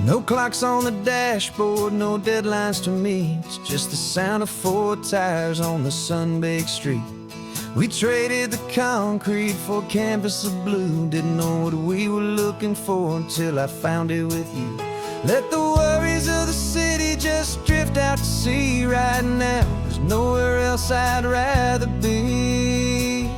No clocks on the dashboard, no deadlines to meet. It's just the sound of 4 tires on the sun-baked street. We traded the concrete for a canvas of blue. Didn't know what we were looking for until I found it with you. Let the worries of the city just drift out to sea right now. There's nowhere else I'd rather be.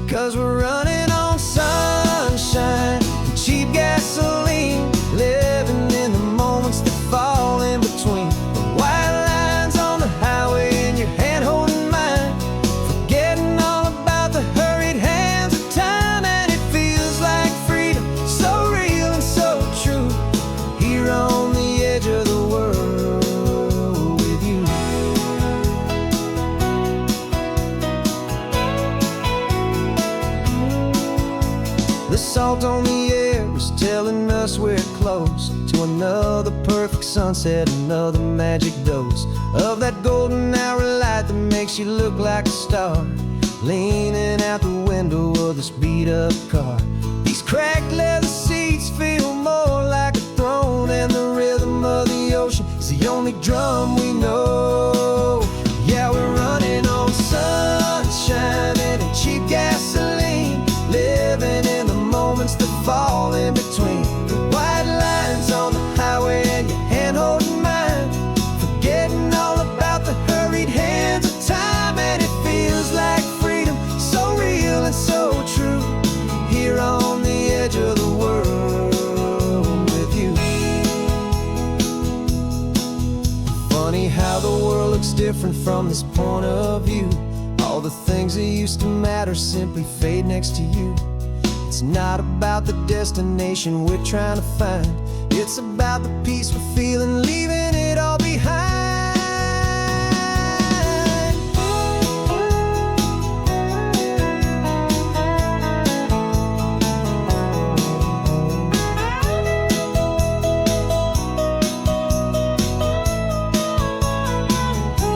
'Cause we're running on sunshine and cheap gasoline, living in the moments that fall in between. The white lines on the highway and your hand holding mine, forgetting all about the hurried hands of time. And it feels like freedom, so real and so true, here on the edge of the world with you. The salt on the air is telling us we're close to another perfect sunset, another magic dose of that golden hour light that makes you look like a star, leaning out the window of this beat-up car. These cracked leather seats feel more like a throne, and the rhythm of the ocean is the only drum we know. Yeah, we're running on sunshine and cheap gasoline, living in the moments that fall in between. The white lines on the highway and your hand holding mine, forgetting all about the hurried hands of time. And it feels like freedom, so real and so true, here on the edge of the world with you. Funny how the world looks different from this point of view. All the things that used to matter simply fade next to you. It's not about the destination we're trying to find, it's about the peace we're feeling, leaving it all behind.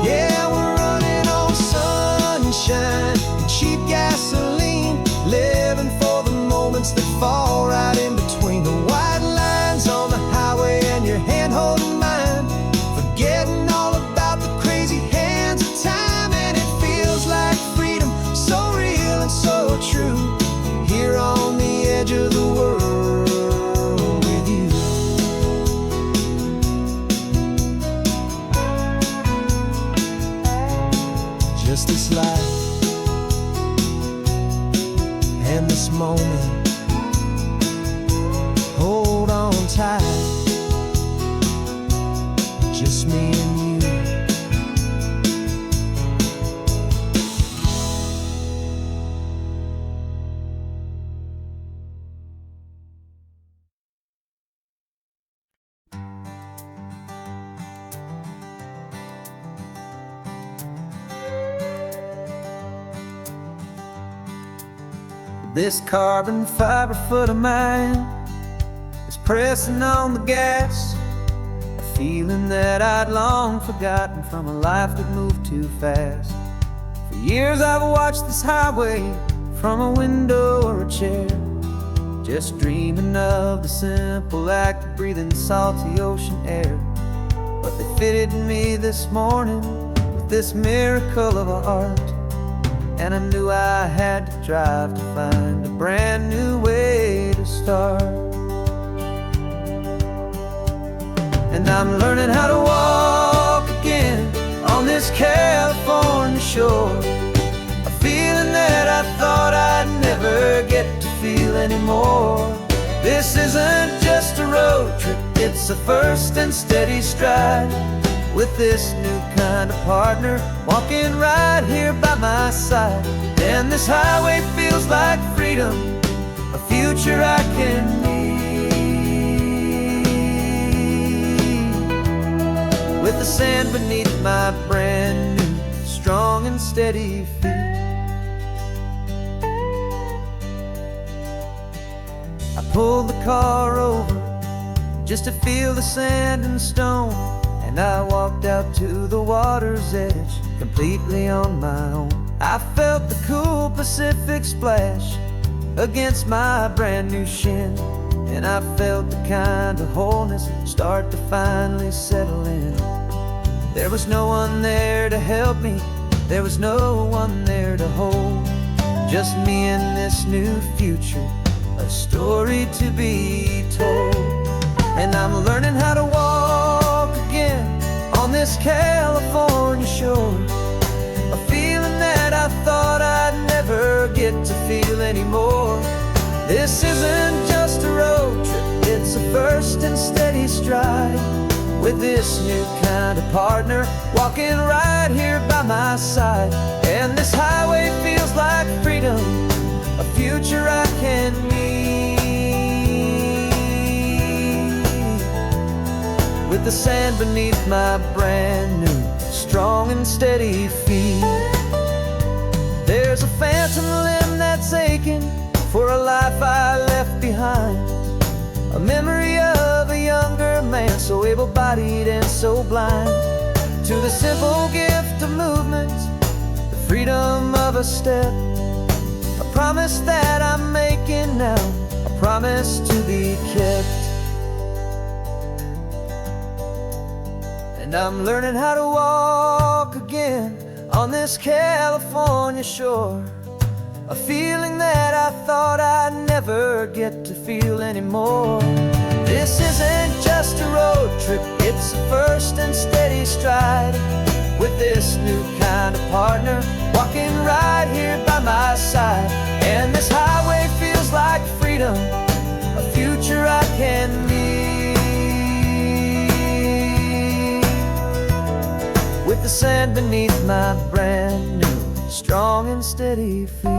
Yeah, we're running on sunshine and cheap gasoline, living for the moments that fall right in between. The white lines on the highway and your hand holding mine, forgetting all about the crazy hands of time. And it feels like freedom, so real and so true, here on the edge of the world with you. Just this life and this moment, hold on tight, just me and you. This carbon fiber foot of mine is pressing on the gas, a feeling that I'd long forgotten from a life that moved too fast. For years I've watched this highway from a window or a chair, just dreaming of the simple act of breathing salty ocean air. But they fitted me this morning with this miracle of art, and I knew I had to drive to find a brand new way to start. And I'm learning how to walk again on this California shore, a feeling that I thought I'd never get to feel anymore. This isn't just a road trip, it's a first and steady stride, with this new kind of partner walking right here by my side. And this highway feels like freedom, a future I can need, with the sand beneath my brand new strong and steady feet. I pulled the car over just to feel the sand and stone, and I walked out to the water's edge completely on my own. I felt the cool Pacific splash against my brand new shin, and I felt the kind of wholeness start to finally settle in. There was no one there to help me, there was no one there to hold. Just me and this new future, a story to be told. And I'm learning how to walk again on this California shore, a feeling that I thought I'd never get to feel anymore. This isn't just a road trip, it's a first and steady stride, with this new kind of partner walking right here by my side. And this highway feels like freedom, a future I can meet, with the sand beneath my brand new, strong and steady feet. There's a phantom limb that's aching for a life I left behind, a memory of a younger man, so able-bodied and so blind, to the simple gift of movement, the freedom of a step, a promise that I'm making now, a promise to be kept. And I'm learning how to walk again on this California shore, a feeling that I thought I'd never get to feel anymore. This isn't just a road trip, it's a first and steady stride, with this new kind of partner walking right here by my side. And this highway feels like freedom, a future I can meet, with the sand beneath my brand new, strong and steady feet.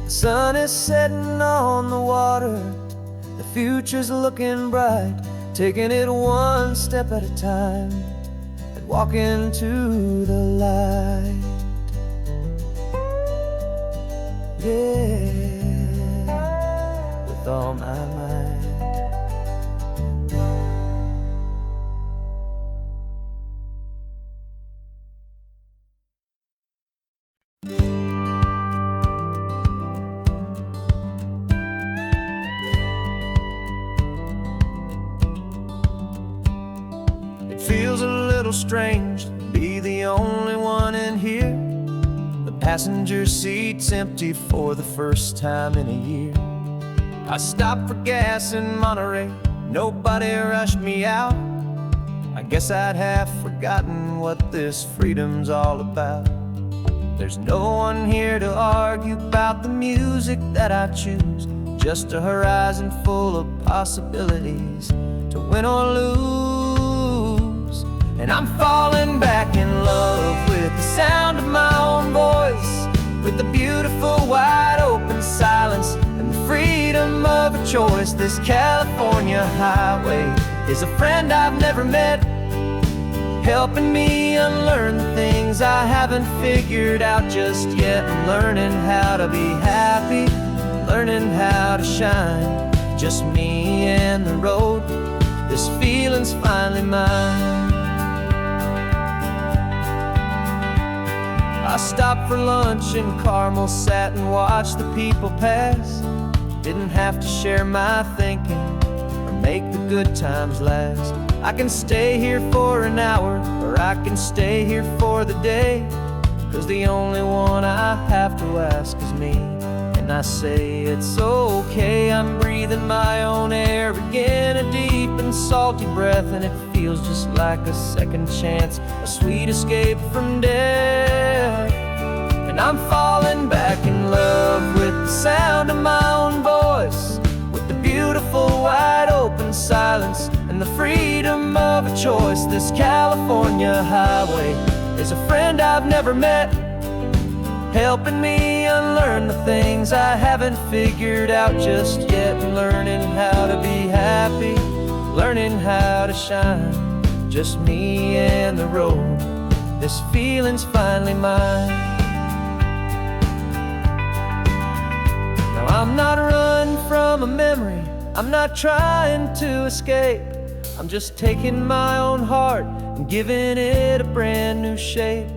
The sun is setting on the water, the future's looking bright, taking it one step at a time and walking to the light. Yeah, with all my might. Feels a little strange to be the only one in here. The passenger seat's empty for the first time in a year. I stopped for gas in Monterey, nobody rushed me out. I guess I'd half forgotten what this freedom's all about. There's no one here to argue about the music that I choose, just a horizon full of possibilities to win or lose. And I'm falling back in love with the sound of my own voice, with the beautiful wide open silence and the freedom of a choice. This California highway is a friend I've never met, helping me unlearn the things I haven't figured out just yet. I'm learning how to be happy, learning how to shine, just me and the road. This feeling's finally mine. I stopped for lunch in Carmel, sat and watched the people pass. Didn't have to share my thinking or make the good times last. I can stay here for an hour, or I can stay here for the day, 'cause the only one I have to ask is me. And I say it's okay, I'm breathing my own air again, a deep and salty breath, and it feels just like a second chance, a sweet escape from death. And I'm falling back in love with the sound of my own voice, with the beautiful wide open silence and the freedom of a choice. This California highway is a friend I've never met, helping me unlearn the things I haven't figured out just yet. Learning how to be happy, learning how to shine, just me and the road. This feeling's finally mine. Now I'm not running from a memory, I'm not trying to escape. I'm just taking my own heart and giving it a brand new shape.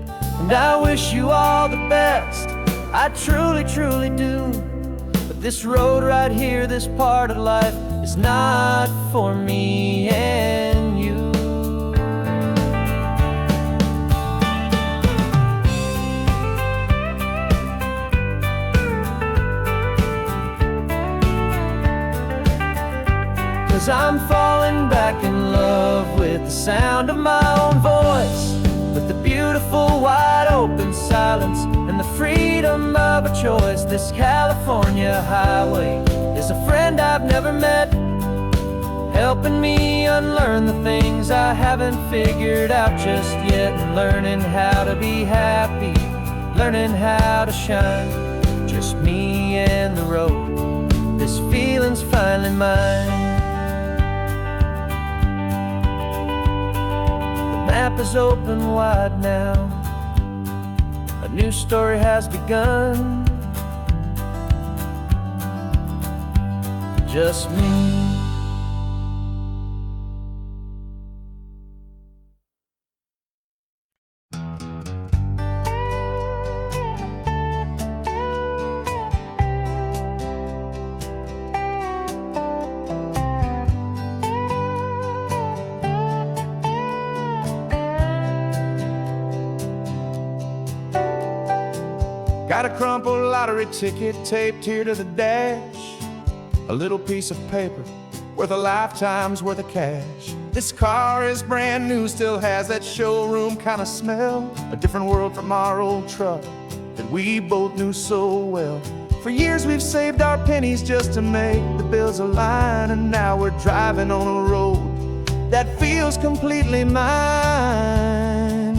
And I wish you all the best, I truly, truly do. But this road right here, this part of life, is not for me and you. Cause I'm falling back in love with the sound of my own voice, with the beautiful wide open silence and the freedom of a choice. This California highway is a friend I've never met, helping me unlearn the things I haven't figured out just yet, and learning how to be happy, learning how to shine. Just me and the road, this feeling's finally mine. The map is open wide now, a new story has begun. Just me. Got a crumpled lottery ticket taped here to the dash, a little piece of paper worth a lifetime's worth of cash. This car is brand new, still has that showroom kind of smell, a different world from our old truck that we both knew so well. For years we've saved our pennies just to make the bills align, and now we're driving on a road that feels completely mine.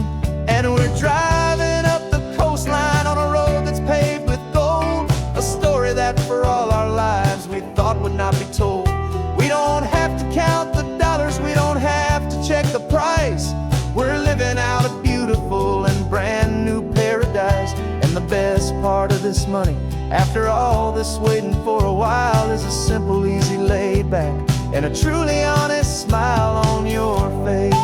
And we're driving up the coastline on a road that's paved with gold, a story that for all our lives we thought would not be told. We don't have to count the dollars, we don't have to check the price. We're living out a beautiful and brand new paradise. And the best part of this money, after all this waiting for a while, is a simple, easy, laid back, and a truly honest smile on your face.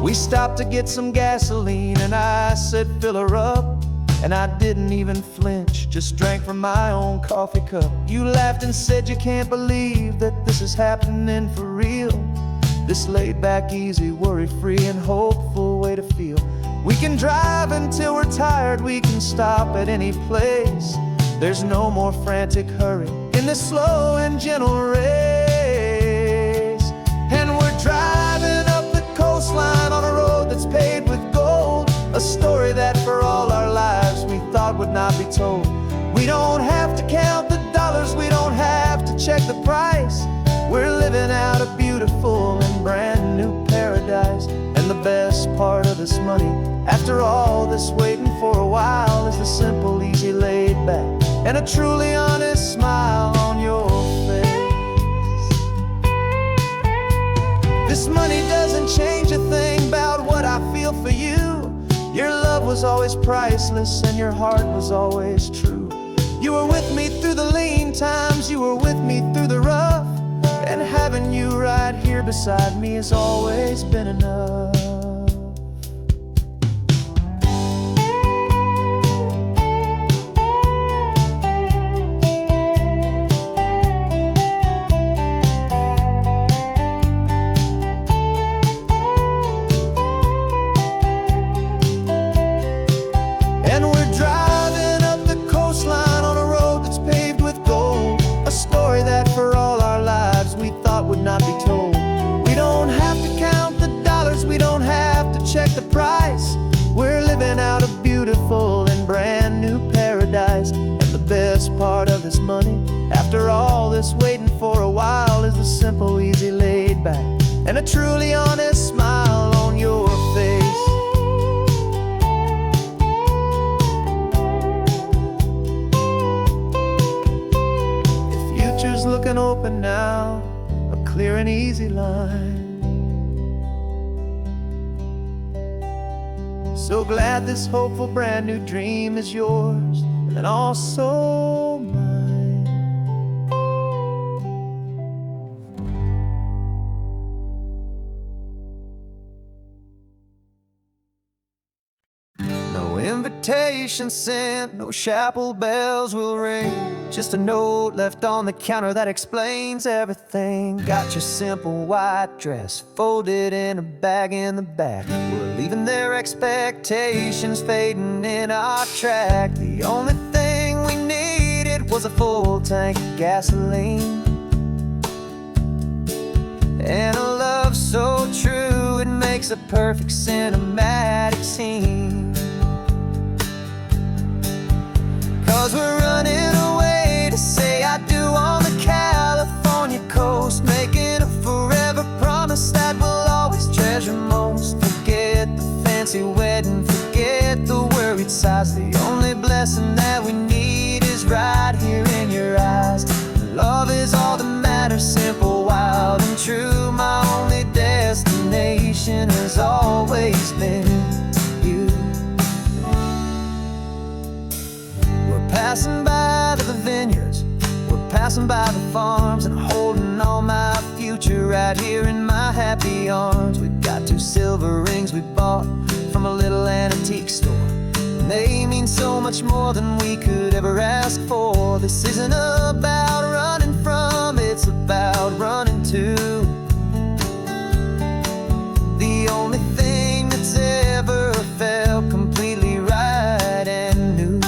We stopped to get some gasoline, and I said, fill her up. And I didn't even flinch, just drank from my own coffee cup. You laughed and said you can't believe that this is happening for real. This laid back, easy, worry-free and hopeful way to feel. We can drive until we're tired, we can stop at any place. There's no more frantic hurry in this slow and gentle race. And we're driving up the coastline on a road that's paved with gold, a story that for all our lives we thought would not be told. We don't have to count the dollars, we don't have to check the price. We're living out a beautiful and brand new paradise. And the best part of this money, after all this waiting for a while, is the simple, easy, laid back, and a truly honest smile on your face. This money doesn't change a thing about what I feel for you. Your love was always priceless and your heart was always true. You were with me through the lean times, you were with me through the rough, and having you right here beside me has always been enough. Not be told. We don't have to count the dollars, we don't have to check the price. We're living out a beautiful and brand new paradise. And the best part of this money, after all this waiting for a while, is the simple, easy, laid back, and a truly honest smile on your face. The future's looking open now, clear and easy line. So glad this hopeful brand new dream is yours, and also mine. invitation sent, no chapel bells will ring. Just a note left on the counter that explains everything. Got your simple white dress folded in a bag in the back. We're leaving their expectations fading in our track. The only thing we needed was a full tank of gasoline, and a love so true it makes a perfect cinematic scene. 'Cause we're running away to say I do on the California coast, making a forever promise that we'll always treasure most. Forget the fancy wedding, forget the worried sighs. The only blessing that we need is right here in your eyes. Love is all that matters, simple, wild, and true. My only destination has always been you. We're passing by the vineyards, we're passing by the farms, and holding all my future right here in my happy arms. We've got 2 silver rings we bought from a little antique store. They mean so much more than we could ever ask for. This isn't about running from, it's about running to the only thing that's ever felt completely right and new.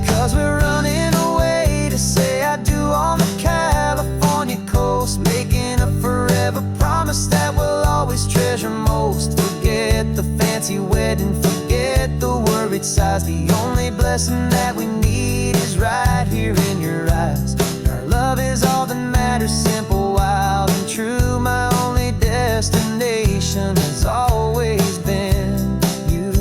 'Cause we're running away to say I do on the California coast, making a forever promise that we'll always treasure most. Forget the fancy wedding, forget the worried sighs. The only blessing that we need is right here in your eyes. Our love is all that matters, simple, wild, and true. My only destination has always been you.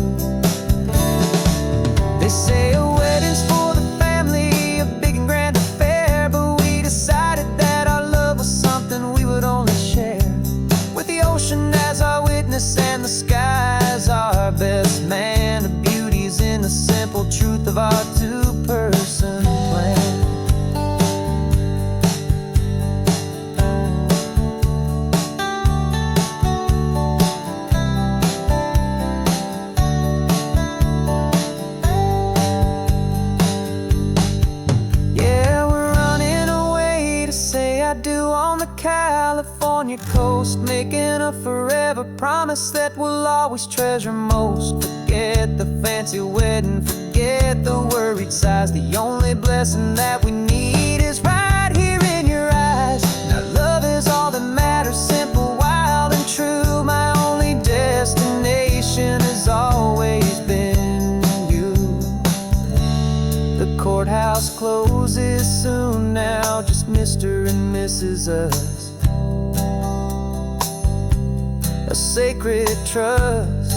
They say a wedding's for the family, a big and grand affair, but we decided that our love was something we would only share with the ocean as our witness and the sky as our best man. The beauty's in the simple truth of our 2-person plan. Yeah, we're running away to say I do on the California coast, making a forever promise that we'll always treasure most. Forget the fancy wedding, forget the worried sighs. The only blessing that we need is right here in your eyes. Now love is all that matters, simple, wild, and true. My only destination has always been you. The courthouse closes soon now, just Mr. and Mrs. Us, a sacred trust.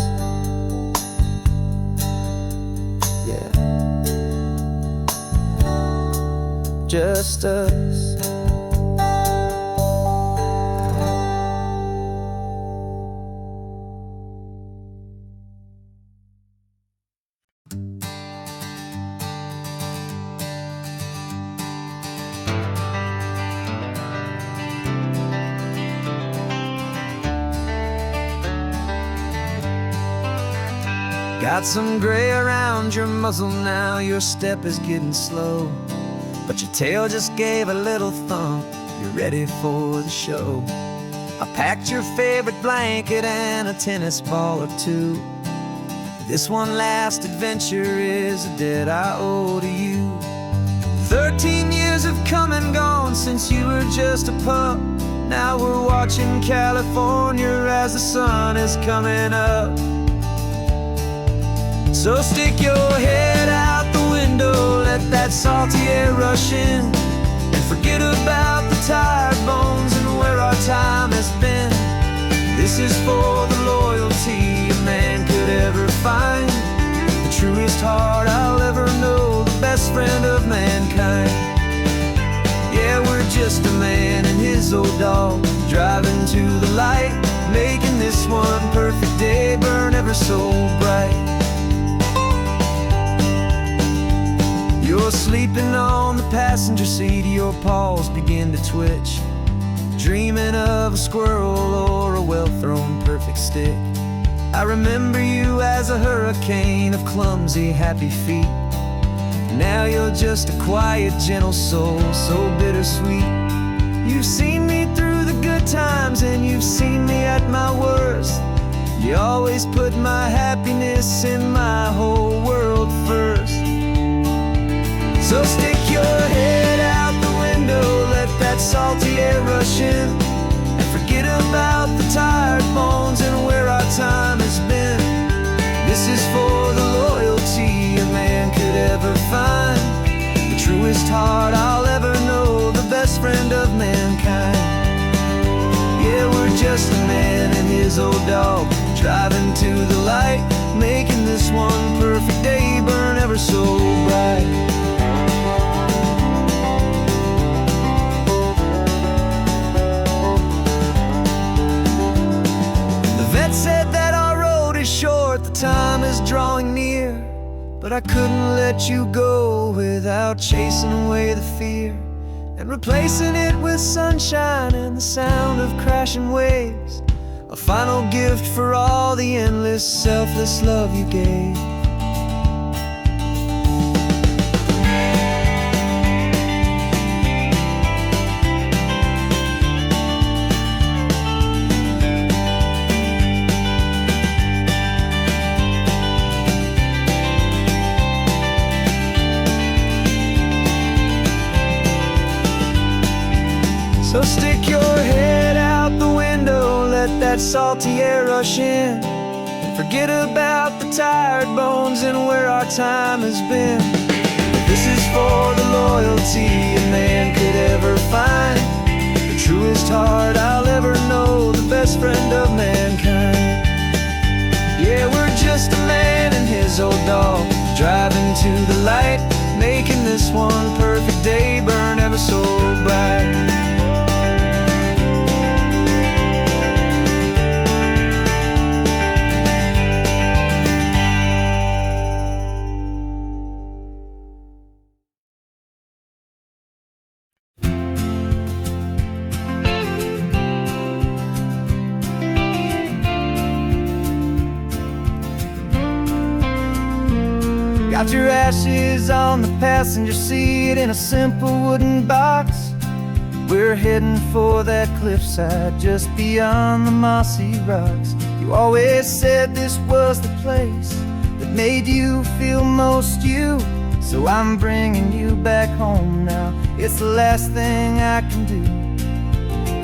Yeah, just us. Got some gray around your muzzle now, your step is getting slow, but your tail just gave a little thump, you're ready for the show. I packed your favorite blanket and a tennis ball or 2. This one last adventure is a debt I owe to you. 13 years have come and gone since you were just a pup. Now we're watching California as the sun is coming up. So stick your head out the window, let that salty air rush in, and forget about the tired bones and where our time has been. This is for the loyalty a man could ever find, the truest heart I'll ever know, the best friend of mankind. Yeah, we're just a man and his old dog, driving to the light, making this one perfect day burn ever so bright. You're sleeping on the passenger seat, your paws begin to twitch, dreaming of a squirrel or a well-thrown perfect stick. I remember you as a hurricane of clumsy, happy feet. Now you're just a quiet, gentle soul, so bittersweet. You've seen me through the good times and you've seen me at my worst. You always put my happiness in my whole world first. So stick your head out the window, let that salty air rush in, and forget about the tired bones and where our time has been. This is for the loyalty a man could ever find, the truest heart I'll ever know, the best friend of mankind. Yeah, we're just a man and his old dog, driving to the light, making this one perfect day burn ever so bright. Said that our road is short, the time is drawing near, but I couldn't let you go without chasing away the fear and replacing it with sunshine and the sound of crashing waves, a final gift for all the endless, selfless love you gave. So stick your head out the window, let that salty air rush in, and forget about the tired bones and where our time has been. This is for the loyalty a man could ever find, the truest heart I'll ever know, the best friend of mankind. Yeah, we're just a man and his old dog, driving to the light, making this one perfect day burn ever so bright. Got your ashes on the passenger seat in a simple wooden box. We're heading for that cliffside just beyond the mossy rocks. You always said this was the place that made you feel most you, so I'm bringing you back home now. It's the last thing I can do.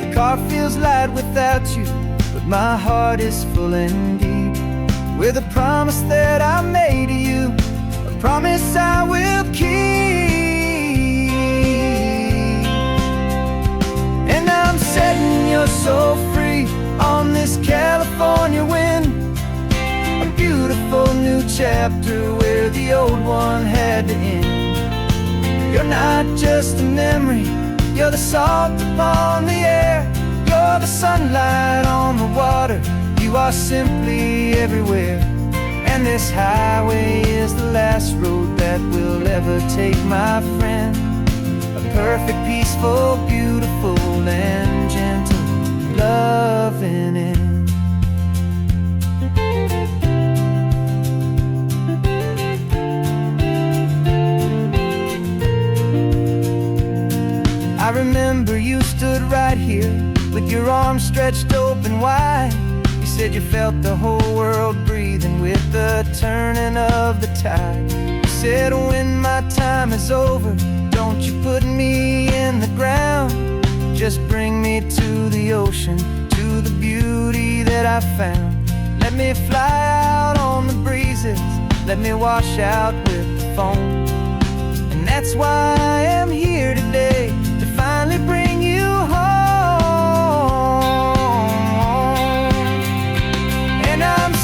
The car feels light without you, but my heart is full and deep with a promise that I made to you, promise I will keep. And I'm setting your soul free on this California wind, a beautiful new chapter where the old one had to end. You're not just a memory, you're the salt upon the air, you're the sunlight on the water, you are simply everywhere. And this highway is the last road that we'll ever take, my friend. A perfect, peaceful, beautiful, and gentle loving end. I remember you stood right here with your arms stretched open wide. You said you felt the whole world breathing with the turning of the tide. You said when my time is over, don't you put me in the ground, just bring me to the ocean, to the beauty that I found. Let me fly out on the breezes, let me wash out with the foam. And that's why I am here today, to finally bring you home.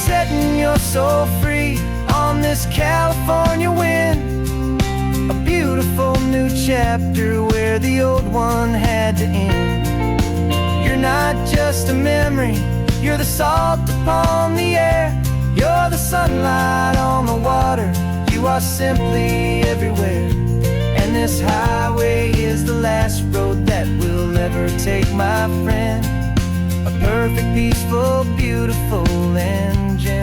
Setting your soul free on this California wind, a beautiful new chapter where the old one had to end. You're not just a memory, you're the salt upon the air, you're the sunlight on the water, you are simply everywhere. And this highway is the last road that we'll ever take, my friend. A perfect, peaceful, beautiful, and gentle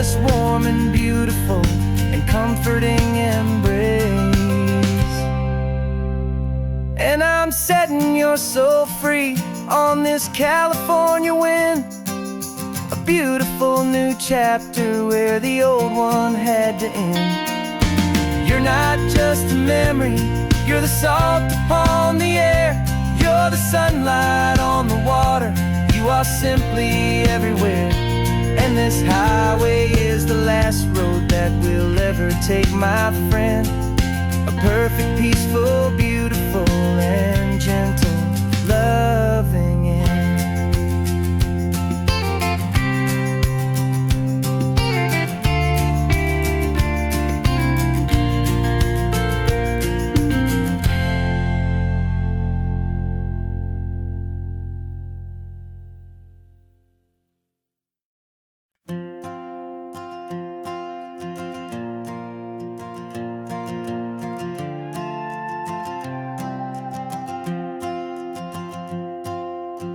endless, warm and beautiful, and comforting embrace. And I'm setting your soul free on this California wind, a beautiful new chapter where the old one had to end. You're not just a memory, you're the salt upon the air, you're the sunlight on the water, you are simply everywhere. And this highway is the last road that we'll ever take, my friend. A perfect, peaceful, beautiful, and gentle, loving end.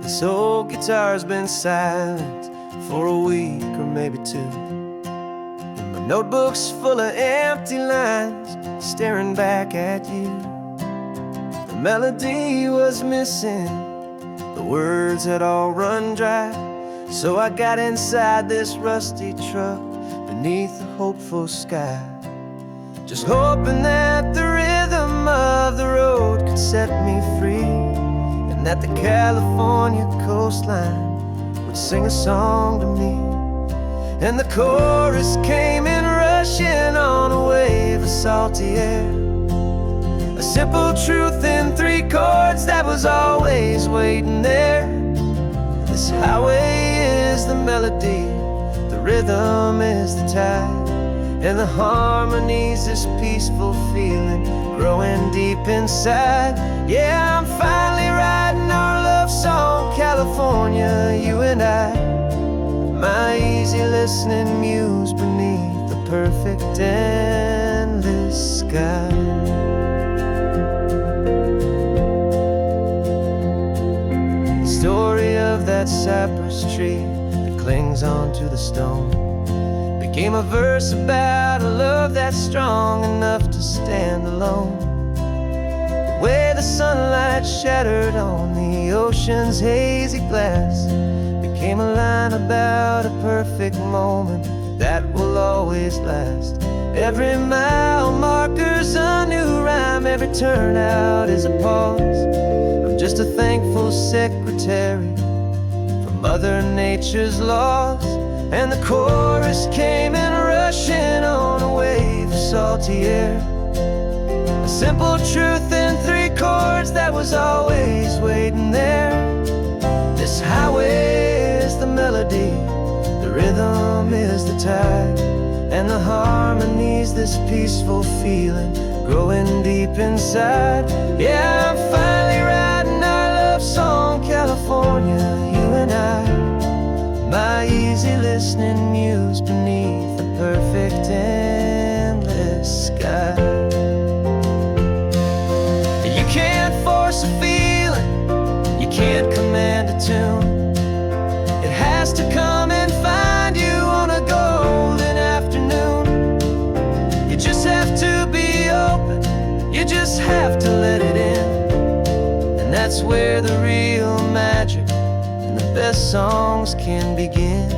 This old guitar's been silent for a week or maybe two, and my notebook's full of empty lines staring back at you. The melody was missing, the words had all run dry, so I got inside this rusty truck beneath a hopeful sky, just hoping that the rhythm of the road could set me free, that the California coastline would sing a song to me. And the chorus came in rushing on a wave of salty air, a simple truth in 3 chords that was always waiting there. This highway is the melody, the rhythm is the tide, and the harmony's this peaceful feeling growing deep inside. Yeah, I'm finally writing our love song, California, you and I, my easy listening muse beneath the perfect endless sky. The story of that cypress tree that clings onto the stone became a verse about a love that's strong enough to stand alone. The way the sunlight shattered on the ocean's hazy glass became a line about a perfect moment that will always last. Every mile marker's a new rhyme, every turnout is a pause. I'm just a thankful secretary for Mother Nature's laws. And the chorus came in rushing on a wave of salty air, a simple truth in 3 chords that was always waiting there. This highway is the melody, the rhythm is the tide, and the harmony's this peaceful feeling growing deep inside. Yeah, I'm finally writing our love song, California, you and I, my easy listening muse beneath the perfect endless sky. You can't force a feeling, you can't command a tune, it has to come and find you on a golden afternoon. You just have to be open, you just have to let it in, and that's where the real magic, the best songs can begin.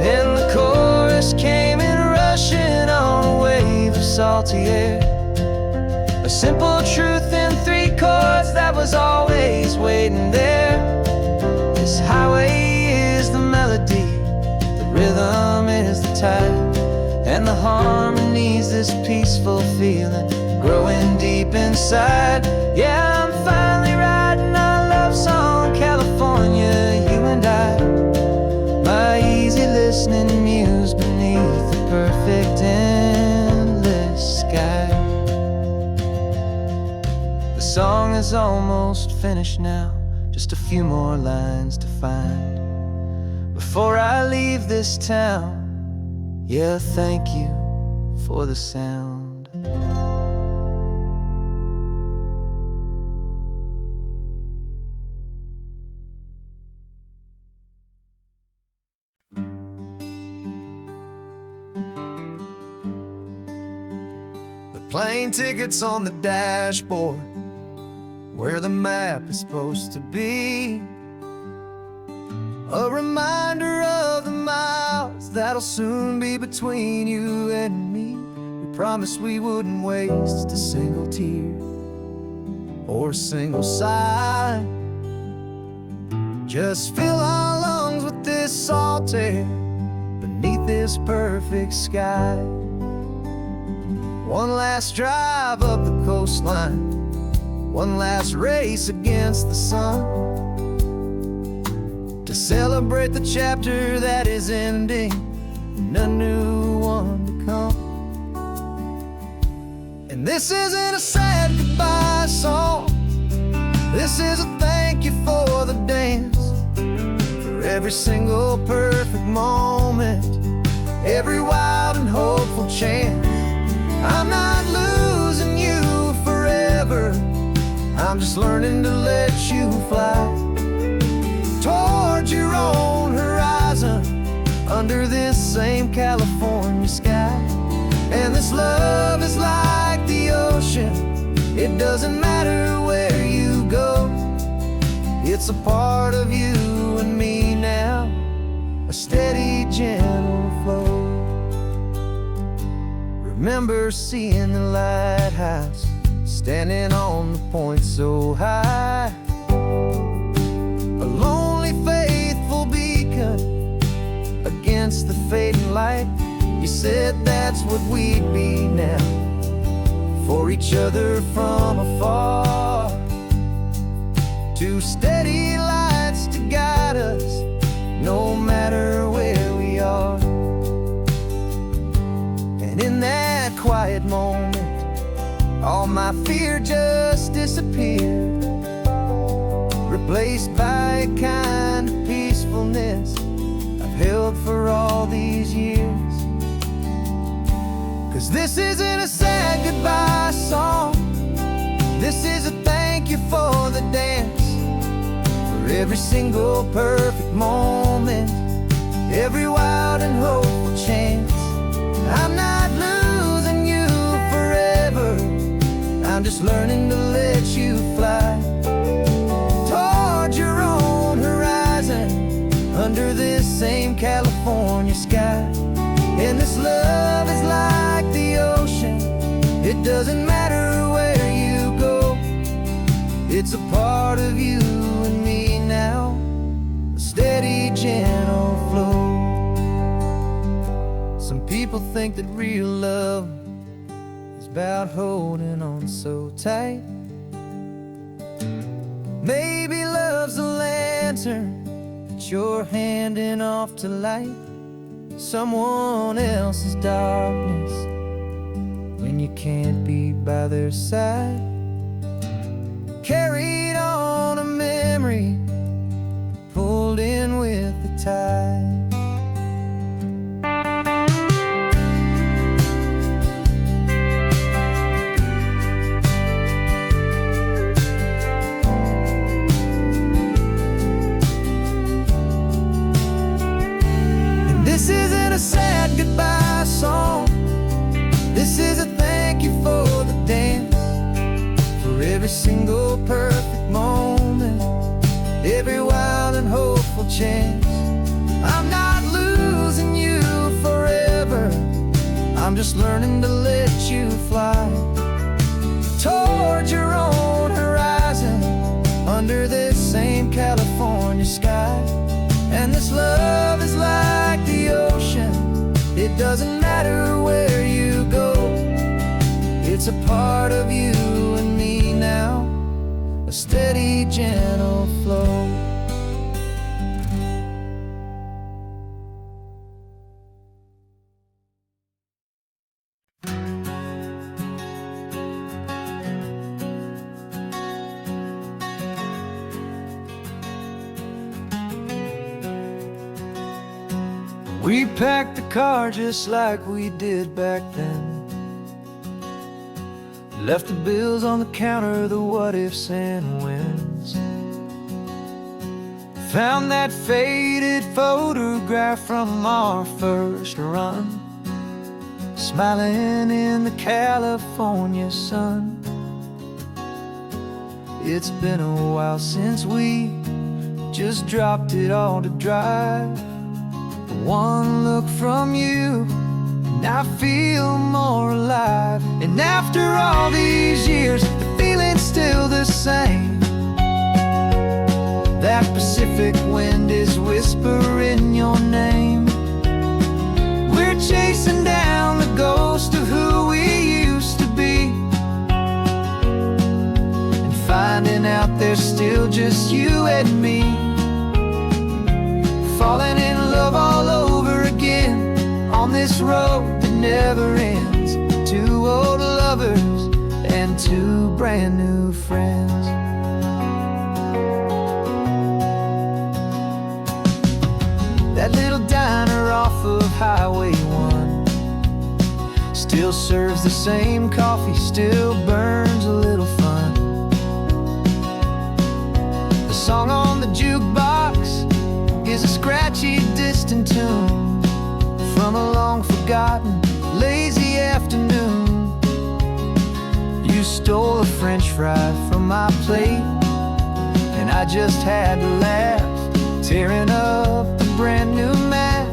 And the chorus came in rushing on a wave of salty air, a simple truth in 3 chords that was always waiting there. This highway is the melody, the rhythm is the tide, and the harmony's this peaceful feeling growing deep inside. Yeah, I'm finally writing our love song, California, you and I, my easy listening muse beneath the perfect endless sky. The This song is almost finished now, just a few more lines to find before I leave this town. Yeah, thank you for the sound. The plane ticket's on the dashboard, where the map is supposed to be. A reminder of the miles that'll soon be between you and me. We promised we wouldn't waste a single tear or a single sigh. Just fill our lungs with this salt air beneath this perfect sky. One last drive up the coastline, one last race against the sun, to celebrate the chapter that is ending and a new one to come. And this isn't a sad goodbye song, this is a thank you for the dance, for every single perfect moment, every wild and hopeful chance. I'm not losing you forever, I'm just learning to let you fly towards your own horizon, under this same California sky. And this love is like the ocean, it doesn't matter where you go, it's a part of you and me now, a steady, gentle flow. Remember seeing the lighthouse, standing on the point so high, a lonely, faithful beacon against the fading light. You said that's what we'd be now, for each other from afar. Two steady lights to guide us, no matter where we are. And in that quiet moment, all my fear just disappeared, replaced by a kind of peacefulness I've held for all these years. 'Cause this isn't a sad goodbye song, this is a thank you for the dance, for every single perfect moment, every wild and hopeful chance. I'm not losing you forever, I'm just learning to let you fly towards your own horizon, under this same California sky. And this love is like the ocean, it doesn't matter where you go, it's a part of you and me now, a steady, gentle flow. Some people think that real love is about holding on so tight. Maybe love's a lantern that you're handing off to light someone else's darkness when you can't be by their side. Carried on a memory, pulled in with the tide. This isn't a sad goodbye song, this is a thank you for the dance, for every single perfect moment, every wild and hopeful chance. I'm not losing you forever, I'm just learning to let you fly towards your own horizon, under this same California sky. And this love is like the ocean, it doesn't matter where you go, it's a part of you and me now, a steady, gentle flow. We packed the car just like we did back then. Left the bills on the counter, the what ifs and whens. Found that faded photograph from our first run, smiling in the California sun. It's been a while since we just dropped it all to drive. One look from you and I feel more alive. And after all these years, the feeling's still the same. That Pacific wind is whispering your name. We're chasing down the ghost of who we used to be, and finding out there's still just you and me. Falling in love all over again on this road that never ends. Two old lovers and two brand new friends. That little diner off of Highway 1 still serves the same coffee, still burns a little fun. The song on the jukebox is a scratchy, distant tune from a long-forgotten, lazy afternoon. You stole a French fry from my plate, and I just had to laugh, tearing up the brand new map.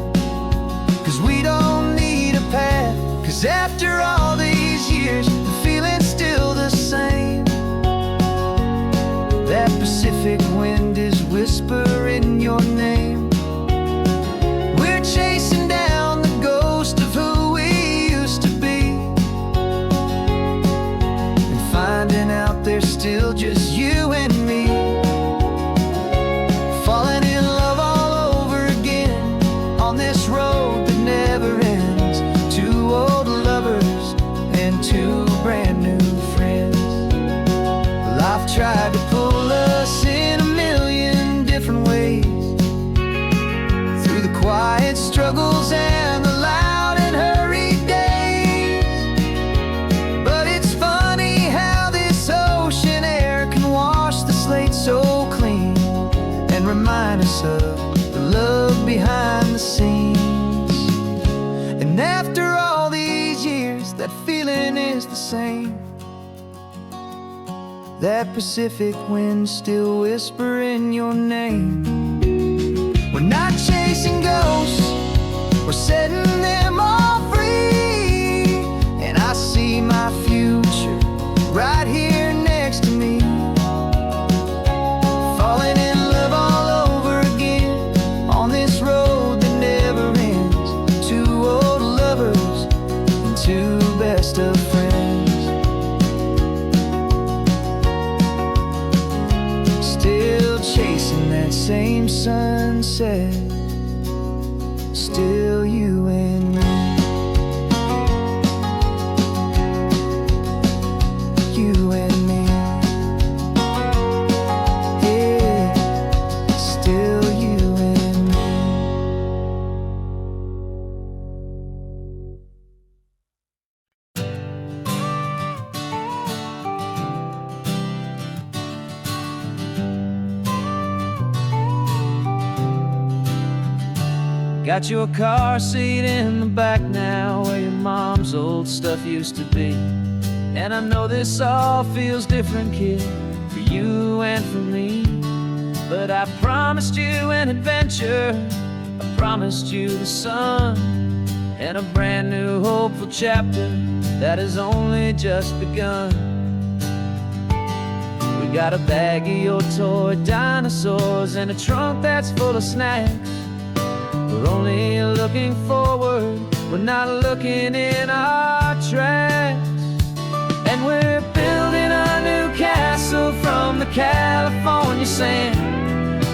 'Cause we don't need a path, 'cause after all these years, the feeling's still the same. That Pacific wind is whispering your name. We're chasing down the ghost of who we used to be, and finding out there's still just you and me. Falling in love all over again on this road that never ends. Two old lovers and two brand new friends. Life tried to pull us in a million different ways, through the quiet struggles and the loud and hurried days. But it's funny how this ocean air can wash the slate so clean, and remind us of the love behind the scenes. And after all these years, that feeling is the same. That Pacific wind still whispering your name. We're not chasing ghosts, we're setting them all free. And I see my future right here next to me. Falling in love all over again on this road that never ends. Two old lovers and two best of friends. Still chasing that same sunset, still you and me. You and me. Yeah, still you and me. Got your car seat in the back now, where your mom's old stuff used to be. And I know this all feels different, kid, for you and for me. But I promised you an adventure, I promised you the sun, and a brand new hopeful chapter that has only just begun. We got a bag of your toy dinosaurs and a trunk that's full of snacks. We're only looking forward, we're not looking in our tracks. And we're building a new castle from the California sand,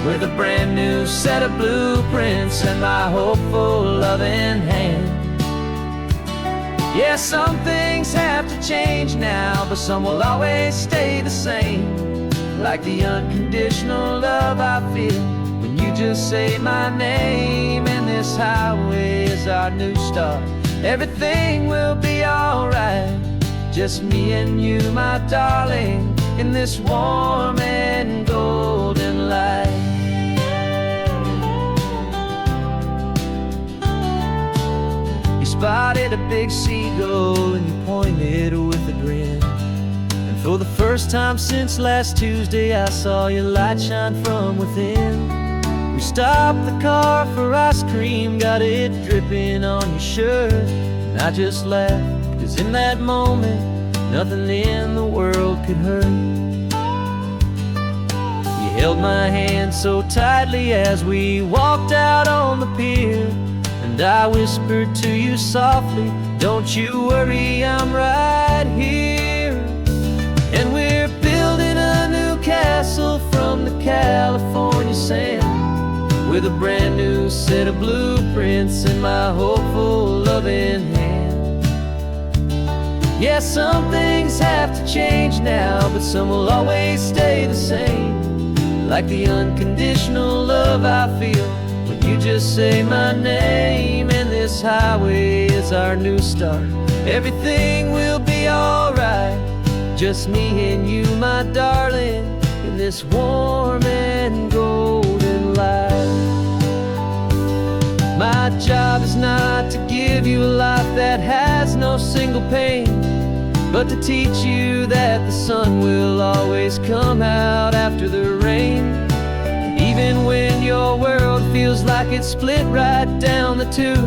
with a brand new set of blueprints and my hopeful loving hand. Yeah, some things have to change now, but some will always stay the same. Like the unconditional love I feel when you just say my name, and this highway is our new start. Everything will be alright, just me and you, my darling, in this warm and golden light. You spotted a big seagull and you pointed with a grin. And for the first time since last Tuesday, I saw your light shine from within. We stopped the car for ice cream, got it dripping on your shirt. And I just laughed, 'cause in that moment, nothing in the world could hurt. You held my hand so tightly as we walked out on the pier, and I whispered to you softly, don't you worry, I'm right here. And we're building a new castle from the California sand, with a brand new set of blueprints in my hopeful, loving hand. Yeah, some things have to change now, but some will always stay the same. Like the unconditional love I feel when you just say my name, and this highway is our new start. Everything will be alright, just me and you, my darling, in this warm and golden light. My job is not to give you a life that has no single pain, but to teach you that the sun will always come out after the rain. Even when your world feels like it's split right down the two,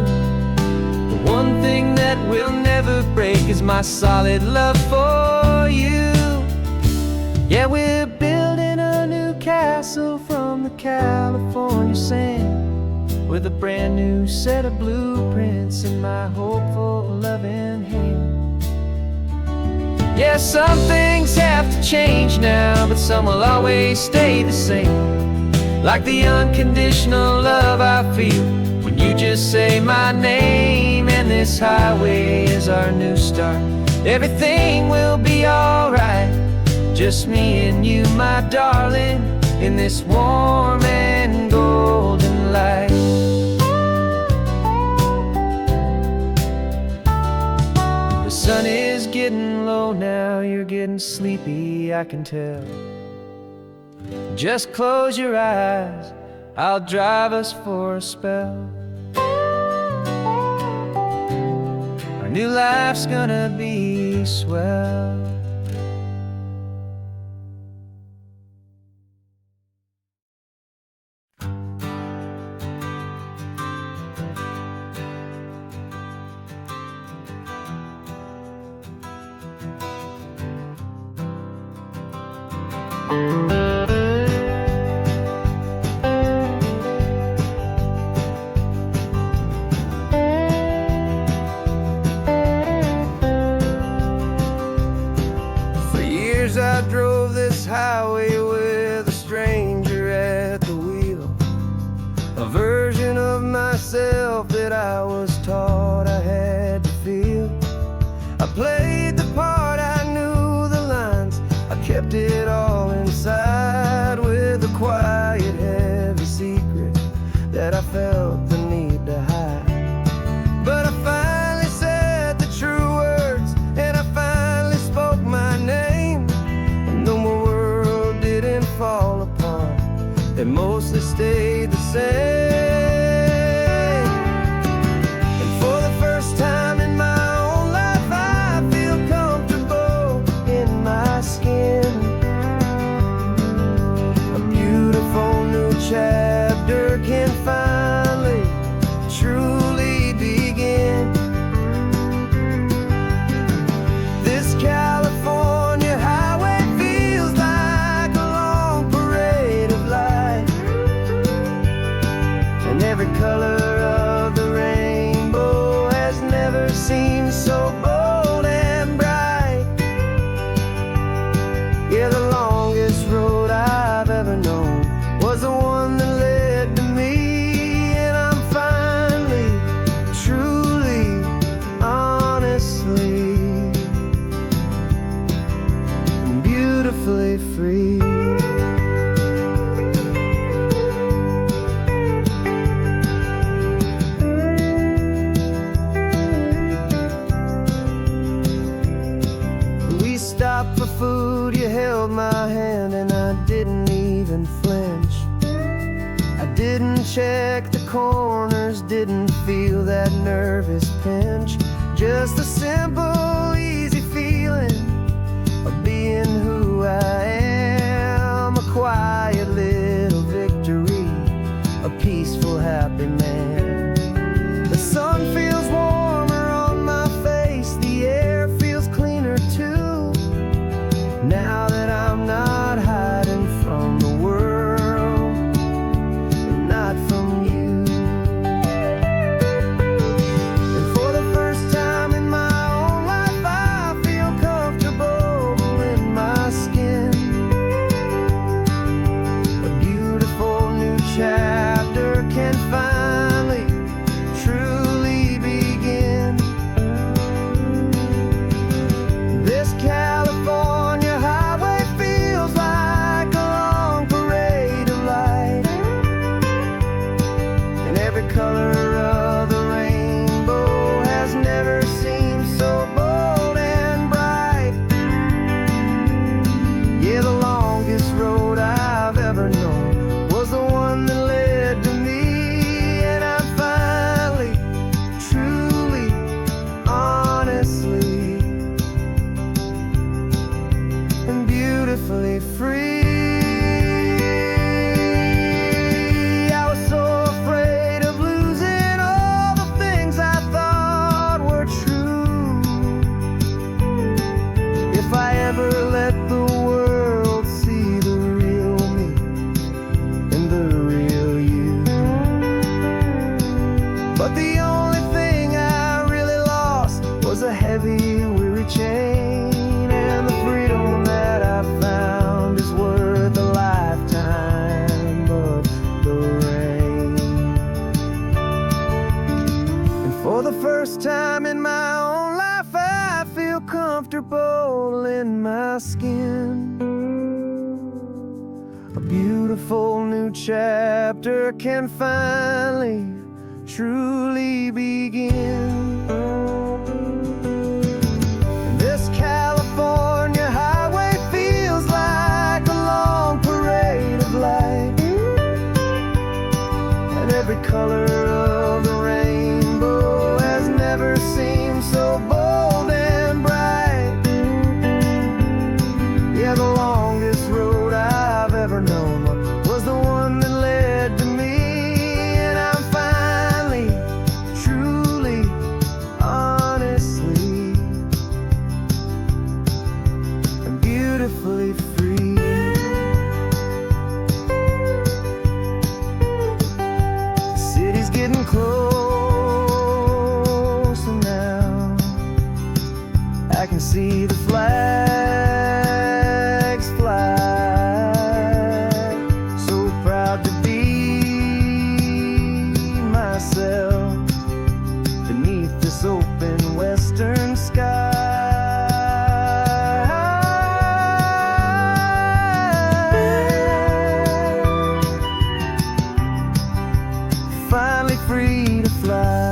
the one thing that will never break is my solid love for you. Yeah, we're building a new castle from the California sand, with a brand new set of blueprints in my hopeful, loving hand. Yeah, some things have to change now, but some will always stay the same. Like the unconditional love I feel when you just say my name, and this highway is our new start. Everything will be alright, just me and you, my darling, in this warm and golden light. The sun is getting low now, you're getting sleepy, I can tell. Just close your eyes, I'll drive us for a spell. Our new life's gonna be swell. I drove this highway with a stranger at the wheel, a version of myself that I was taught I had to feel. I played the part, I knew the lines, I kept it all inside, with a quiet, heavy secret that I felt the need to hide. But I finally said the true words, and I finally spoke my name. Fall apart, they mostly stayed the same. And for the first time in my own life, I feel comfortable in my skin. A beautiful new chapter can finally truly begin. This California highway feels like a long parade of light, and every color of the rainbow has never seemed so bold and bright. Yeah, the longest road I've ever known was the one that led to me, and I'm finally, truly, honestly, beautifully free. stopped for food, you held my hand, and I didn't even flinch. I didn't check the corners, didn't feel that nervous pinch. Just a simple, easy feeling of being who I am. A quiet little victory, a peaceful, happy man. The sun feels warmer on my face, the air feels cleaner too. Now that I'm not hiding from the world, and not from you. And for the first time in my own life, I feel comfortable in my skin. A beautiful new chapter can finally, truly begin. This California highway feels like a long parade of light, and every color of the rainbow has never seemed so bold and bright. Yeah, the longest road I've ever known was the one that led to me, and I'm finally, truly, honestly, and beautifully free. I was so afraid of losing all the things I thought were true. If I ever let the world see the real me and the real you. But the only thing I really lost was a heavy, weary chain, and the freedom that I found is worth a lifetime of the rain. And for the first time in my own life, I feel comfortable in my skin. A beautiful new chapter can finally, truly begin. And this California highway feels like a long parade of light, and every color of the rainbow has never seemed so bold and bright. Yeah, the longest road I've ever known was the one that led to me, and I'm finally, truly, honestly, and beautifully free. The city's getting closer now. I can see the flags fly. So proud to be myself beneath this open western sky. Finally free to fly.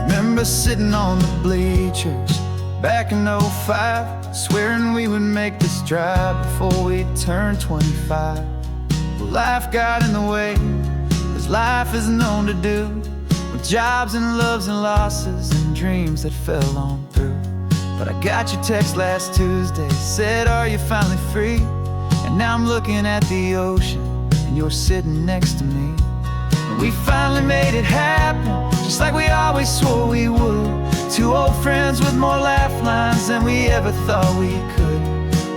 Remember sitting on the bleachers back in '05, swearing we would make this drive before we turned 25. But life got in the way, as life is known to do, with jobs and loves and losses and dreams that fell on through. But I got your text last Tuesday, said, are you finally free? And now I'm looking at the ocean, and you're sitting next to me. And we finally made it happen, just like we always swore we would. Two old friends with more laugh lines than we ever thought we could.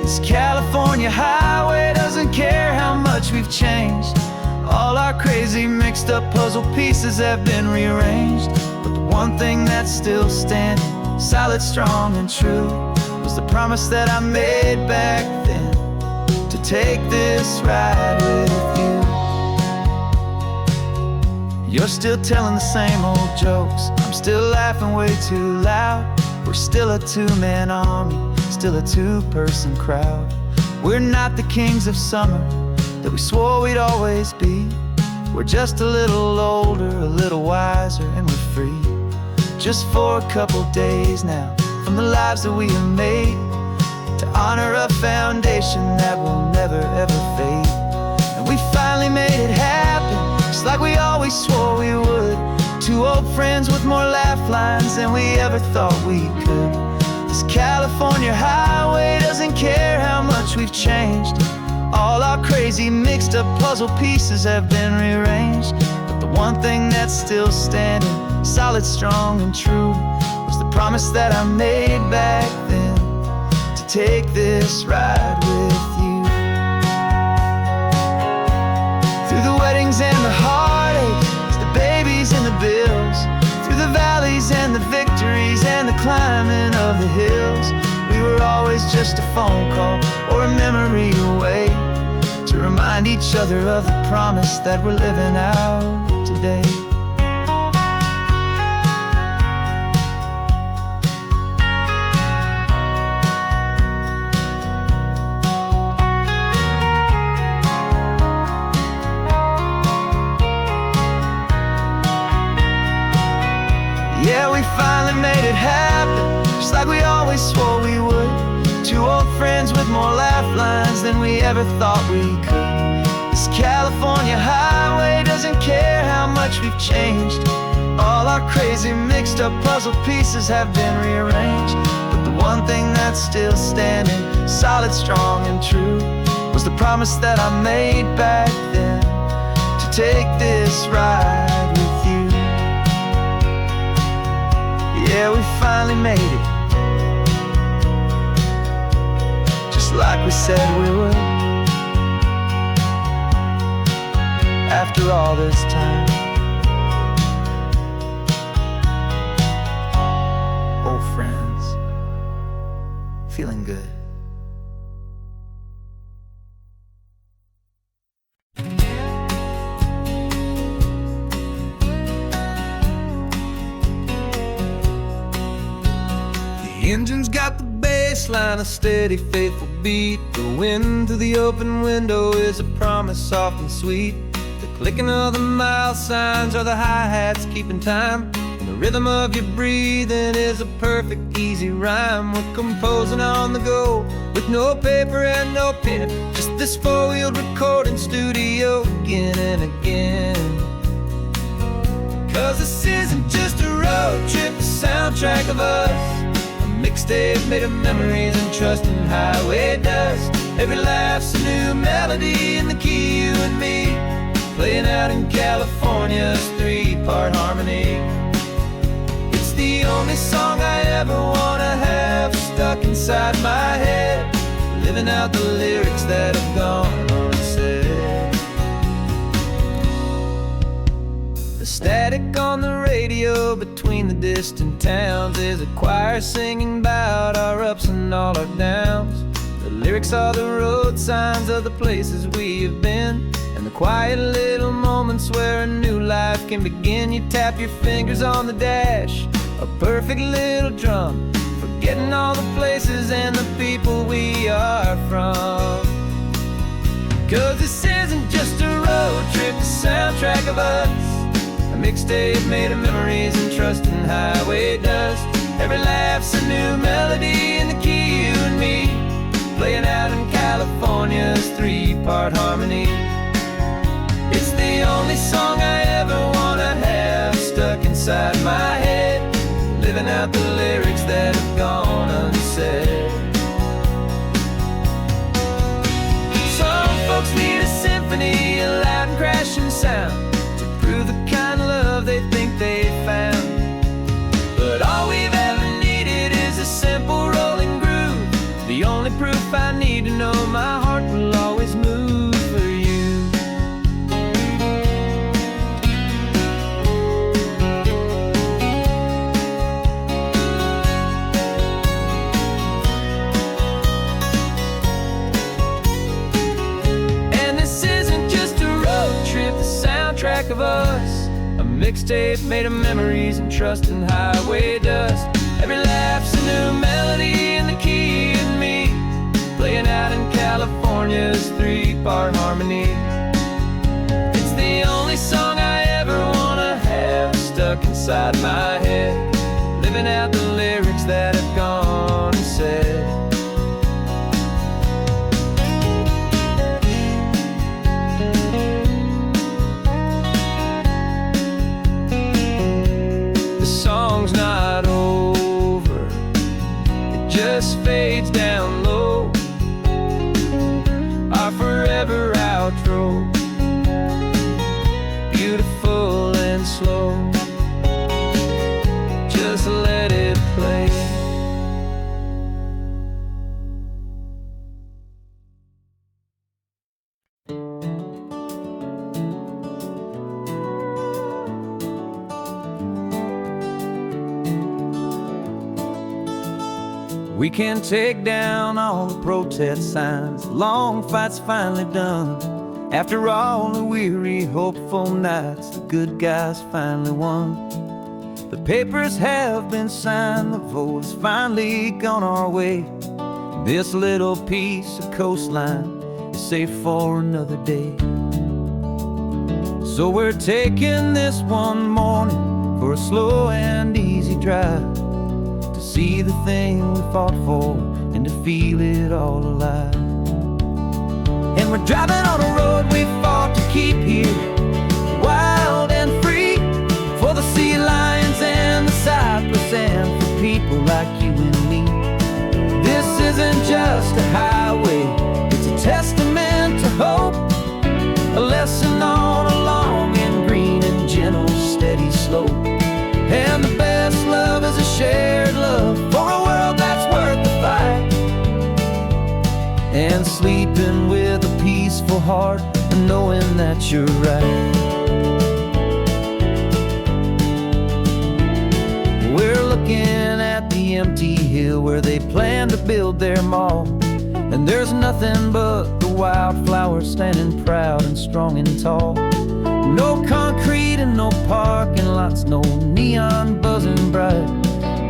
This California highway doesn't care how much we've changed. All our crazy mixed up puzzle pieces have been rearranged, but the one thing that's still standing, solid, strong, and true, was the promise that I made back then, to take this ride with you. You're still telling the same old jokes, I'm still laughing way too loud. We're still a two-man army, still a two-person crowd. We're not the kings of summer that we swore we'd always be. We're just a little older, a little wiser, and we're free. Just for a couple days now, from the lives that we have made, to honor a foundation that will never ever fade. And we finally made it happen, just like we always swore we would. Two old friends with more laugh lines than we ever thought we could. This California highway doesn't care how much we've changed. All our crazy mixed up puzzle pieces have been rearranged, but the one thing that's still standing, solid, strong, and true, was the promise that I made back then, to take this ride with you. Through the weddings and the heartaches, the babies and the bills, through the valleys and the victories and the climbing of the hills, we were always just a phone call or a memory away, to remind each other of the promise that we're living out today. Yeah, we finally made it happen, just like we always swore we would. Two old friends with more laugh lines than we ever thought we could. This California highway doesn't care how much we've changed. All our crazy mixed up puzzle pieces have been rearranged, but the one thing that's still standing, solid, strong, and true, was the promise that I made back then, to take this ride with you. Yeah, we finally made it, like we said we would. After all this time, old friends, feeling good. The engine's got the baseline, a steady, faithful beat. The wind through the open window is a promise soft and sweet. The clicking of the mile signs are the hi-hats keeping time, and the rhythm of your breathing is a perfect, easy rhyme. We're composing on the go, with no paper and no pen, just this four-wheeled recording studio again and again. 'Cause this isn't just a road trip, the soundtrack of us, mixtape made of memories and trust in highway dust. Every laugh's a new melody in the key, you and me, playing out in California's three-part harmony. It's the only song I ever wanna have stuck inside my head, living out the lyrics that have gone unsaid. The static on the radio between the distant towns is a choir singing about our ups and all our downs. The lyrics are the road signs of the places we have been, and the quiet little moments where a new life can begin. You tap your fingers on the dash, a perfect little drum, forgetting all the places and the people we are from. 'Cause this isn't just a road trip, the soundtrack of us, a mixtape made of memories and trust in highway dust. Every laugh's a new melody in the key, you and me, playing out in California's three-part harmony. It's the only song I ever wanna have stuck inside my head, living out the lyrics that have gone unsaid. Some folks need a symphony, a loud and crashing sound, the kind of love they think they found. But all we've ever needed is a simple rolling groove, the only proof I need to know my heart will always move for you. back of us, a mixtape made of memories and trust and highway dust. Every laugh's a new melody in the key and me, playing out in California's 3-part harmony. It's the only song I ever wanna have stuck inside my head, living out the lyrics that have gone and said. The song's not over, it just fades down low, our forever outro, beautiful and slow. Just let it play. We can take down all the protest signs, long fight's finally done. After all the weary, hopeful nights, the good guys finally won. The papers have been signed, the vote has finally gone our way. This little piece of coastline is safe for another day. So we're taking this one morning for a slow and easy drive, to see the thing we fought for and to feel it all alive. And we're driving on a road we fought to keep here, wild and free, for the sea lions and the cypress and for people like you and me. This isn't just a highway, it's a testament to hope, a lesson on a long and green and gentle steady slope. And the best love is a shared love for a world that's worth the fight, and sleeping with a peaceful heart and knowing that you're right. We're looking at the empty hill where they plan to build their mall, and there's nothing but the wildflowers standing proud and strong and tall. No concrete and no parking lots, no neon buzzing bright,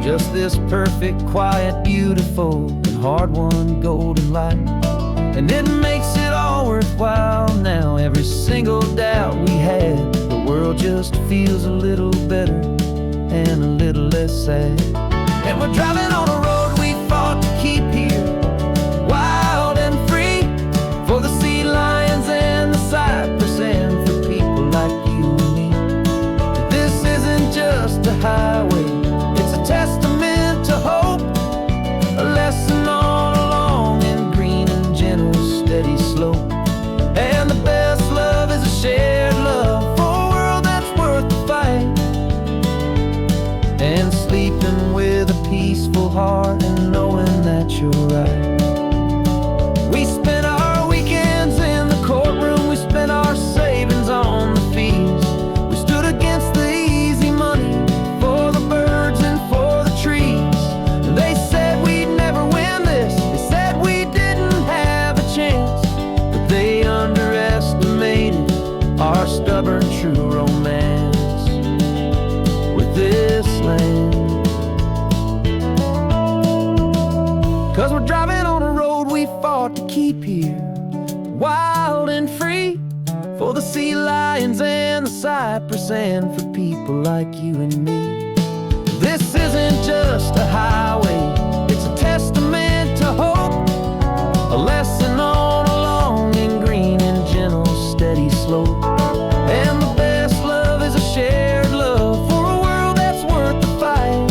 just this perfect, quiet, beautiful, and hard-won golden light. And it makes it all worthwhile now, every single doubt we had. The world just feels a little better and a little less sad. And we're driving on a road we fought to keep here, wild and free, for the sea lions and the cypress and for people like you and me. This isn't just a highway, it's a testament to hope, a lesson on a long and green and gentle steady slope. And the best love is a shared love for a world that's worth the fight, and sleeping with a peaceful heart and knowing that you're right. We spent our weekends in the courtroom, we spent our savings on the fees. We stood against the easy money for the birds and for the trees. They said we'd never win this, they said we didn't have a chance, but they underestimated our stubborn true romance with this land. 'Cause we're driving on a road we fought to keep here, wild and free, for the sea lions and the cypress and for people like you and me. This isn't just a highway, it's a testament to hope, a lesson on a long and green and gentle steady slope. And the best love is a shared love for a world that's worth the fight,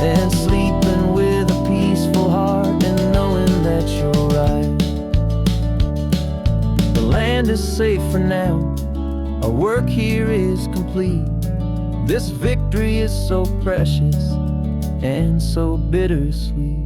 and sleeping with a peaceful heart and knowing that you're right. The land is safe for now, our work here is complete. This victory is so precious and so bittersweet.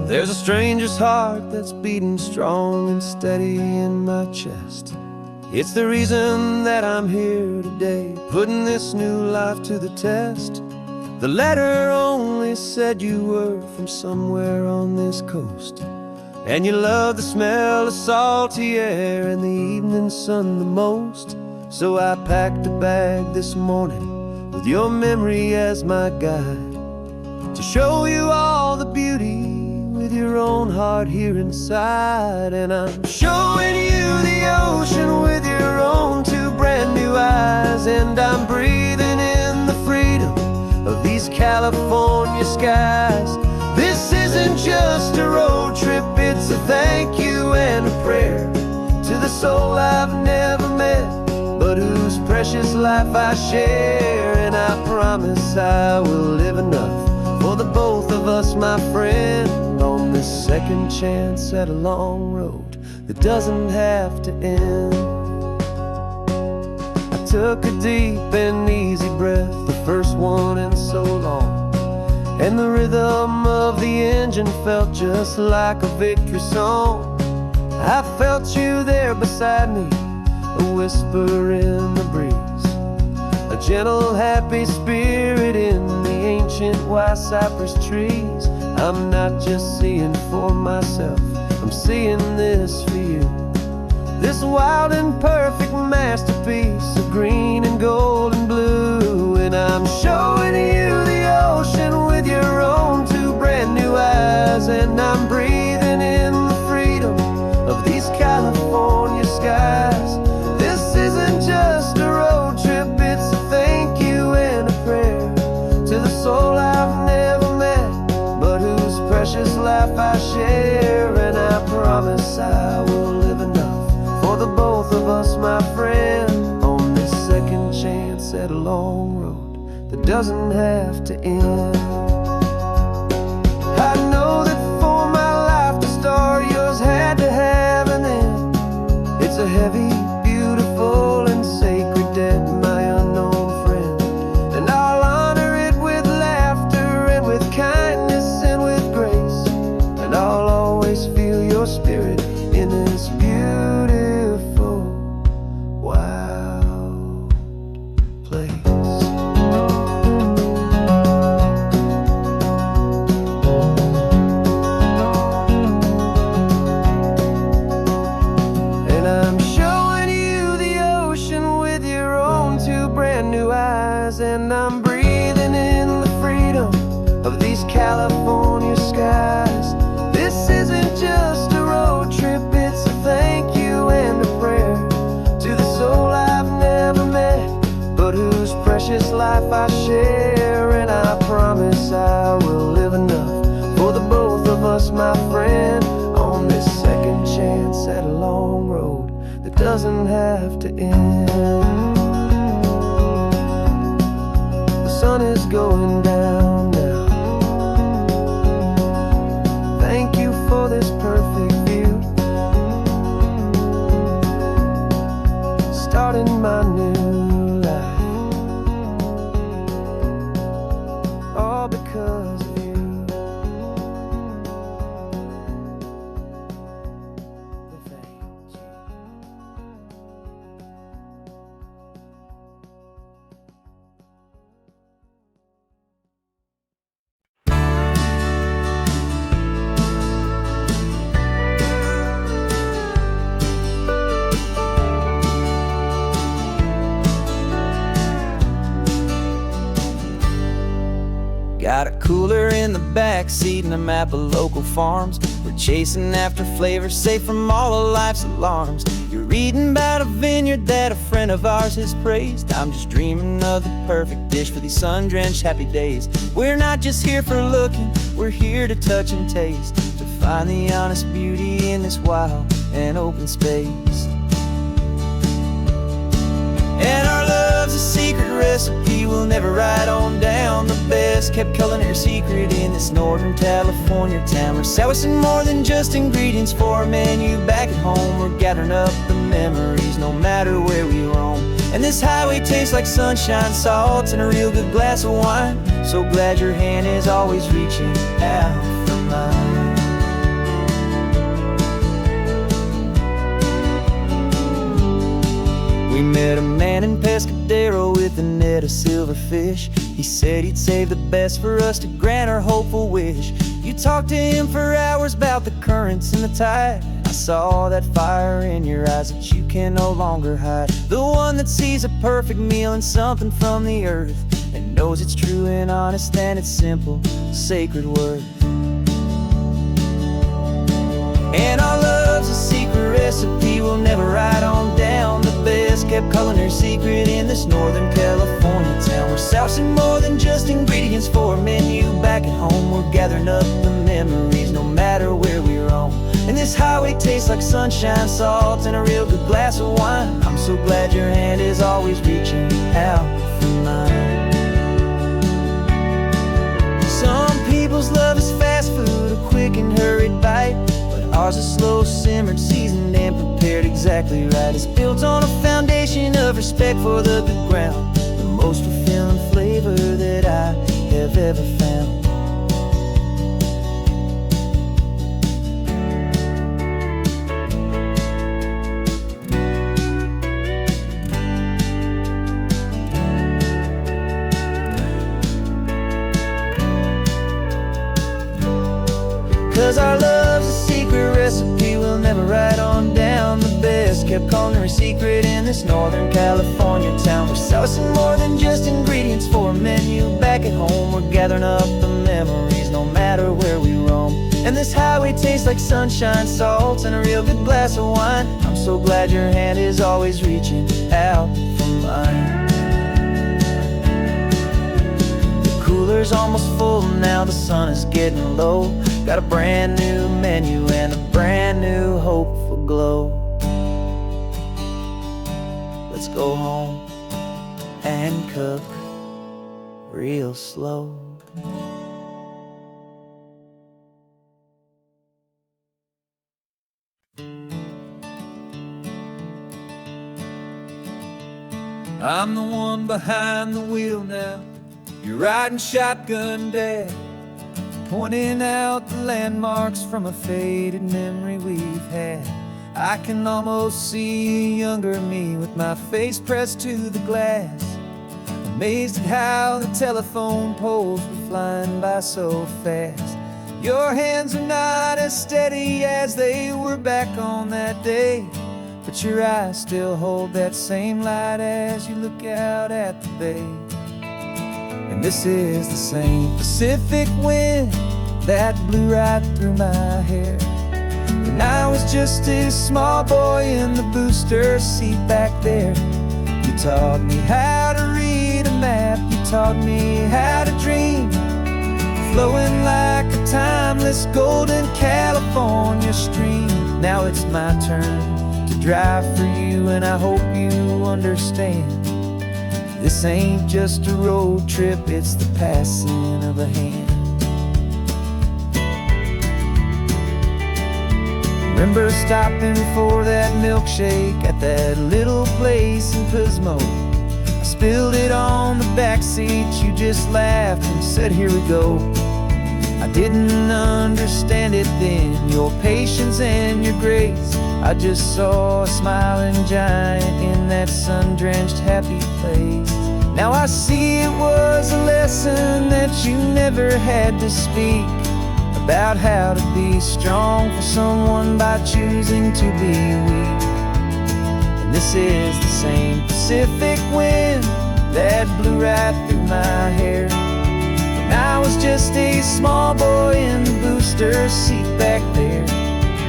There's a stranger's heart that's beating strong and steady in my chest. It's the reason that I'm here today, putting this new life to the test. The letter only said you were from somewhere on this coast, and you love the smell of salty air and the evening sun the most. So I packed a bag this morning with your memory as my guide, to show you all the beauty with your own heart here inside. And I'm showing you the ocean with your own two brand new eyes, and I'm breathing in the freedom of these California skies. This isn't just a road trip, it's a thank you and a prayer to the soul I've never met, but whose precious life I share. And I promise I will live enough for the both of us, my friend, on this second chance at a long road that doesn't have to end. I took a deep and easy breath, the first one in so long, and the rhythm of the engine felt just like a victory song. I felt you there beside me, a whisper in the breeze, a gentle happy spirit in the ancient white cypress trees. I'm not just seeing for myself, I'm seeing this for you, this wild and perfect masterpiece of green and gold and blue. And I'm showing you the ocean with your own two brand new eyes, and I'm breathing in the freedom of these California skies. This isn't just a road trip, it's a thank you and a prayer to the soul I've never met, but whose precious life I share. And I promise I will live enough for the both of us, my friend, on this second chance at a long road that doesn't have to end. I know that for my life to start, yours had to have an end. It's a heavy, beautiful, and sacred debt, my unknown friend, and I'll honor it with laughter and with kindness and with grace, and I'll always feel your spirit in this beautiful, wild place. And I'm showing you the ocean with your own two brand new eyes, and I'm breathing in the freedom of these California skies. This isn't just a road trip, it's a thank you and a prayer to the soul I've never met, but whose precious life I share. And I promise I will live enough for the both of us, my friend, on this second chance at a long road that doesn't have to end. The sun is going down now. Thank you for this perfect view, starting my new life, all because of you. Thank you. Got a cooler in the back seat and a map of local farms. We're chasing after flavors safe from all of life's alarms. You're reading about a vineyard that a friend of ours has praised. I'm just dreaming of the perfect dish for these sun-drenched happy days. We're not just here for looking, we're here to touch and taste, to find the honest beauty in this wild and open space. And our love's a secret recipe we'll never write on down. The best kept culinary secret in this Northern California town. We're savouring more than just ingredients for a menu back at home. We're gathering up the memories no matter where we roam. And this highway tastes like sunshine, salt, and a real good glass of wine. So glad your hand is always reaching out for mine. We met a man in Pescadero with a net of silverfish. He said he'd save the best for us to grant our hopeful wish. You talked to him for hours about the currents and the tide. I saw that fire in your eyes that you can no longer hide. The one that sees a perfect meal in something from the earth, and knows it's true and honest and it's simple, sacred worth. And our love's a secret recipe we'll never write on down. The best kept culinary secret in this Northern California town. We're sourcing more than just ingredients for a menu back at home. We're gathering up the memories no matter where we roam. And this highway tastes like sunshine, salt, and a real good glass of wine. I'm so glad your hand is always reaching out for mine. Some people's love is fast food, a quick and hurried bite, but ours is slow simmered, seasoned, and prepared exactly right. It's built on a foundation of respect for the good ground, the most fulfilling flavor that I have ever found. 'Cause our love's a secret recipe we'll never write on down. The best kept culinary secret in this Northern California town. We're sourcing more than just ingredients for a menu back at home. We're gathering up the memories no matter where we roam. And this highway tastes like sunshine, salt, and a real good glass of wine. I'm so glad your hand is always reaching out for mine. The cooler's almost full now, the sun is getting low. Got a brand new menu and a brand new hopeful glow. Let's go home and cook real slow. I'm the one behind the wheel now. You're riding shotgun, Dad, pointing out the landmarks from a faded memory we've had. I can almost see a younger me with my face pressed to the glass, amazed at how the telephone poles were flying by so fast. Your hands are not as steady as they were back on that day, but your eyes still hold that same light as you look out at the bay. And this is the same Pacific wind that blew right through my hair when I was just a small boy in the booster seat back there. You taught me how to read a map, you taught me how to dream, flowing like a timeless golden California stream. Now it's my turn to drive for you, and I hope you understand. This ain't just a road trip, it's the passing of a hand. Remember stopping for that milkshake at that little place in Pismo? I spilled it on the back seat, you just laughed and said, "Here we go." I didn't understand it then, your patience and your grace. I just saw a smiling giant in that sun-drenched happy place. Now I see it was a lesson that you never had to speak, about how to be strong for someone by choosing to be weak. And this is the same Pacific wind that blew right through my hair when I was just a small boy in the booster seat back there.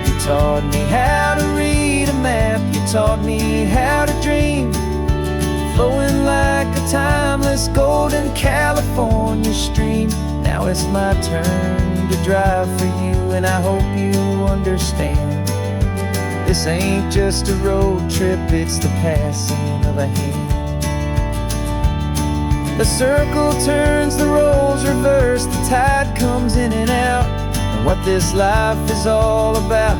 You taught me how to read a map, you taught me how to dream, flowing like a timeless golden California stream. Now it's my turn to drive for you, and I hope you understand. This ain't just a road trip, it's the passing of a hand. The circle turns, the roles reverse, the tide comes in and out. And what this life is all about,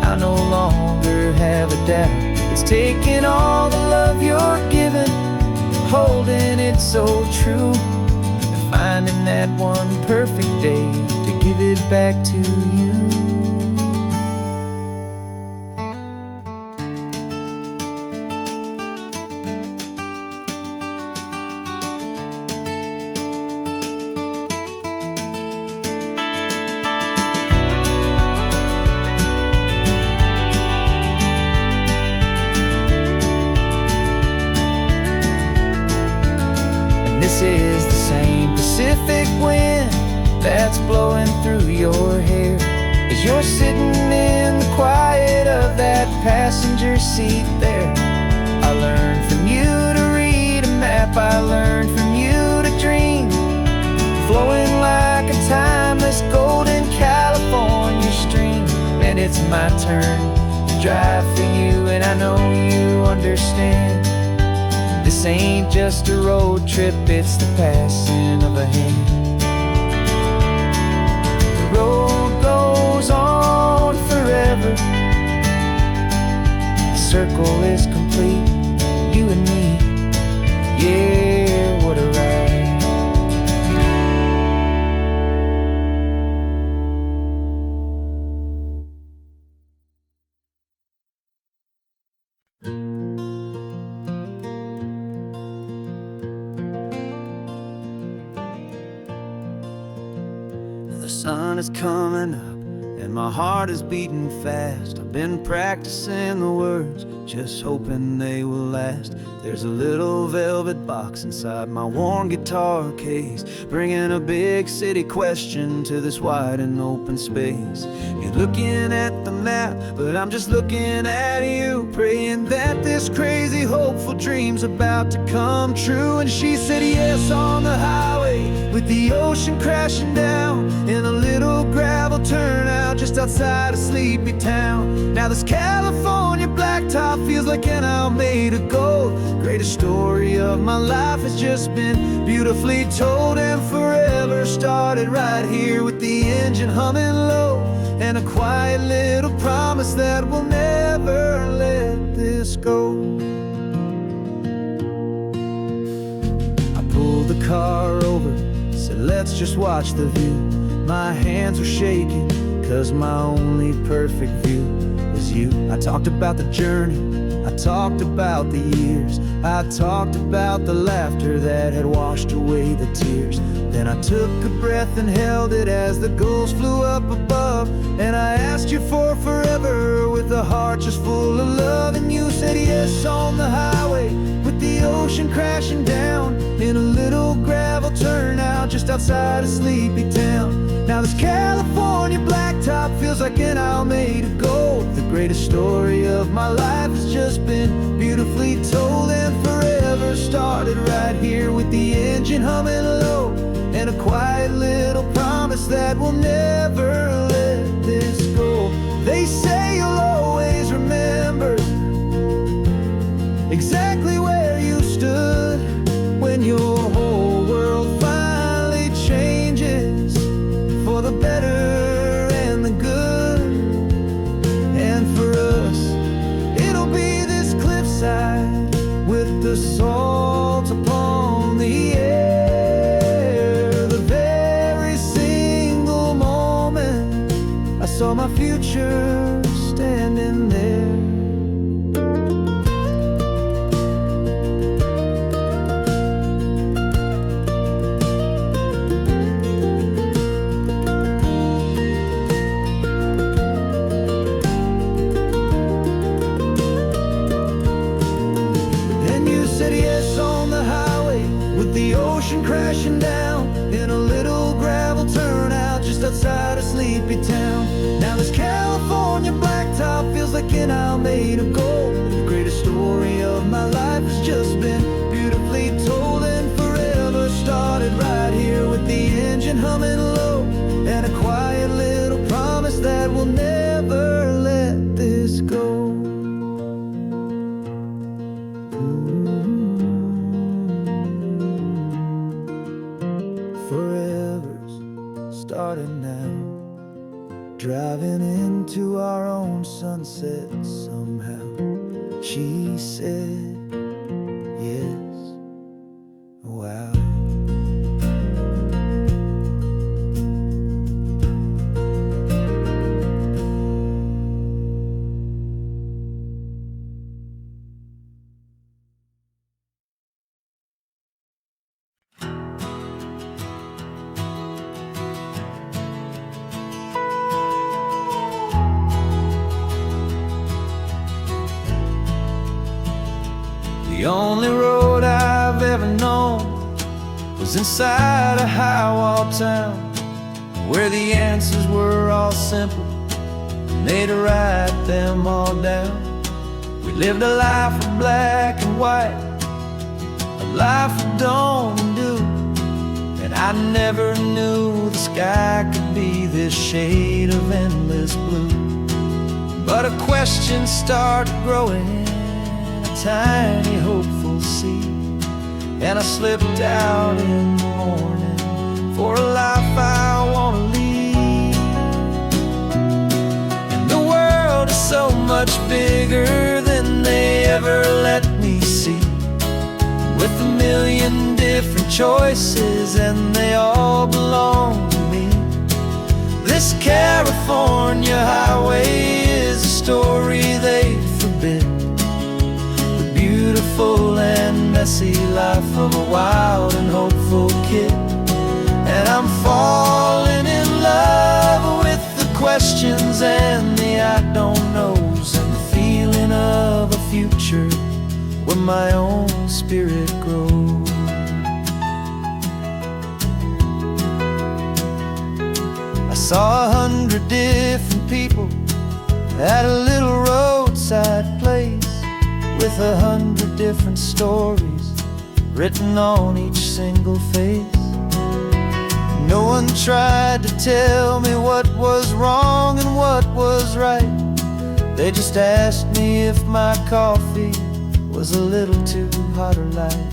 I no longer have a doubt. It's taking all the love you're giving, holding it so true, and finding that one perfect day to give it back to you. wind that's blowing through your hair as you're sitting in the quiet of that passenger seat there. I learned from you to read a map, I learned from you to dream, flowing like a timeless golden California stream. And it's my turn to drive for you, and I know you understand. This ain't just a road trip, it's the passing of a hand. The road goes on forever, the circle is complete, you and me, yeah, what a ride. The sun is coming up and my heart is beating fast. I've been practicing the words, just hoping they will last. There's a little velvet box inside my worn guitar case, bringing a big city question to this wide and open space. You're looking at the map, but I'm just looking at you, praying that this crazy hopeful dream's about to come true. And she said yes on the highway with the ocean crashing down in a little gravel turnout just outside a sleepy town. Now this California blacktop feels like an isle made of gold. Greatest story of my life has just been beautifully told, and forever started right here with the engine humming low, and a quiet little promise that we'll never let this go. I pulled the car over, said let's just watch the view. My hands were shaking, cause my only perfect view was you. I talked about the journey, I talked about the years, I talked about the laughter that had washed away the tears. Then I took a breath and held it as the gulls flew up above, and I asked you for forever with a heart just full of love. And you said yes on the highway with the ocean crashing down in a little gravel turnout just outside a sleepy town. Now this California blacktop feels like an isle made of gold. The greatest story of my life has just been beautifully told, and forever started right here with the engine humming low, and a quiet little promise that we'll never let this go. They say you'll always remember exactly where you stood when your whole world finally changes for the better and the good. And for us, it'll be this cliffside with the salt upon the air. The very single moment I saw my future standing there. Crashing down in a little gravel turnout just outside a sleepy town. Now this California blacktop feels like an isle made of gold. The greatest story of my life has just been beautifully told, and forever started right here with the engine humming low, and a quiet little promise that we'll never let this go. Starting now, driving into our own sunset somehow. She said yes, wow. The only road I've ever known was was inside a high-wall town where the answers were all simple, and they'd write them all down. We lived a life of black and white, a life of dawn and dew, and I never knew the sky could be this shade of endless blue. But a question started growing, a tiny hopeful seed, and I slipped out in the morning for a life I want to lead. And the world is so much bigger than they ever let me see, with a million different choices and they all belong to me. This California highway is a story they forbid, the beautiful and messy life of a wild and hopeful kid. And I'm falling in love with the questions and the I don't knows, and the feeling of a future where my own spirit grows. I saw 100 different people at a little roadside place, with 100 different stories written on each single face. No one tried to tell me what was wrong and what was right. They just asked me if my coffee was a little too hot or light.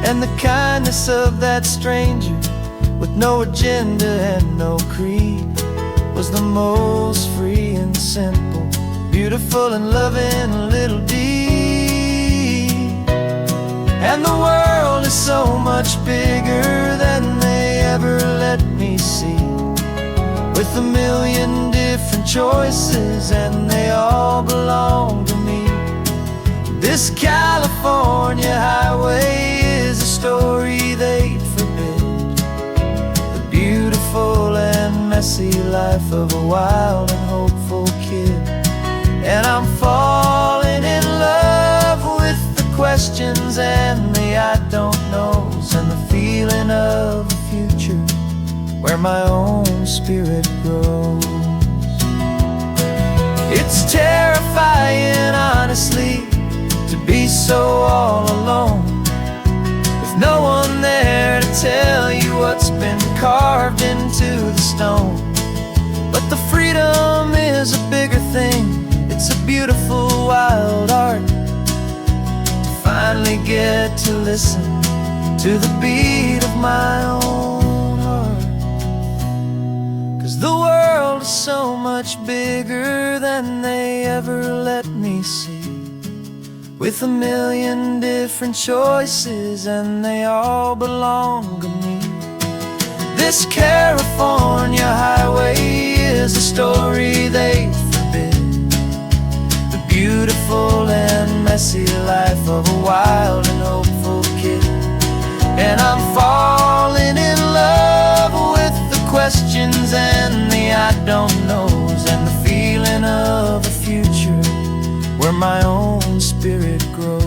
And the kindness of that stranger, with no agenda and no creed, was the most free and simple, beautiful and loving little deed. And the world is so much bigger than they ever let me see, with a million different choices and they all belong to me. This California highway is a story they'd forbid, the beautiful and messy life of a wild and hopeful kid. And I'm falling in love with the questions and the I don't knows, and the feeling of a future where my own spirit grows. It's terrifying, honestly, to be so all alone, with no one there to tell you what's been carved into the stone. But the freedom is a bigger thing, it's a beautiful wild art, to finally get to listen to the beat of my own heart. 'Cause the world is so much bigger than they ever let me see, with a million different choices and they all belong to me. This California highway is a story they forbid, the beautiful and messy life of a wild and hopeful kid. And I'm falling in love with the questions and the I don't knows, and the feeling of a future where my own spirit grows.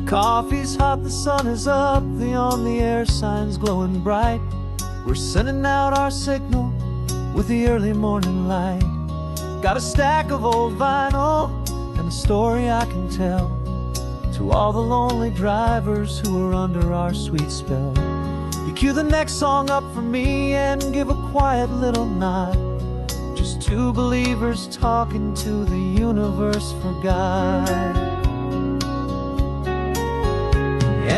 Coffee's hot, the sun is up, the on-the-air sign's glowing bright. We're sending out our signal with the early morning light. Got a stack of old vinyl and a story I can tell to all the lonely drivers who are under our sweet spell. You cue the next song up for me and give a quiet little nod, just two believers talking to the universe for God.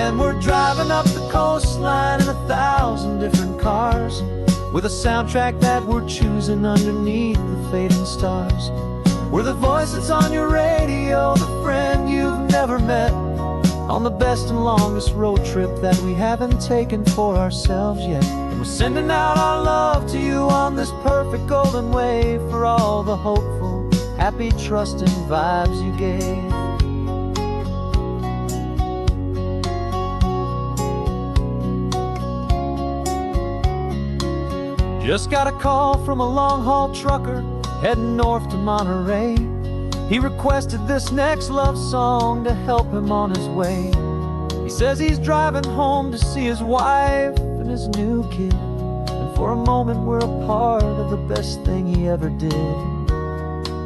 And we're driving up the coastline in 1,000 different cars, with a soundtrack that we're choosing underneath the fading stars. We're the voice that's on your radio, the friend you've never met, on the best and longest road trip that we haven't taken for ourselves yet. And we're sending out our love to you on this perfect golden wave for all the hopeful, happy, trusting vibes you gave. Just got a call from a long-haul trucker heading north to Monterey. He requested this next love song to help him on his way. He says he's driving home to see his wife and his new kid, and for a moment we're a part of the best thing he ever did.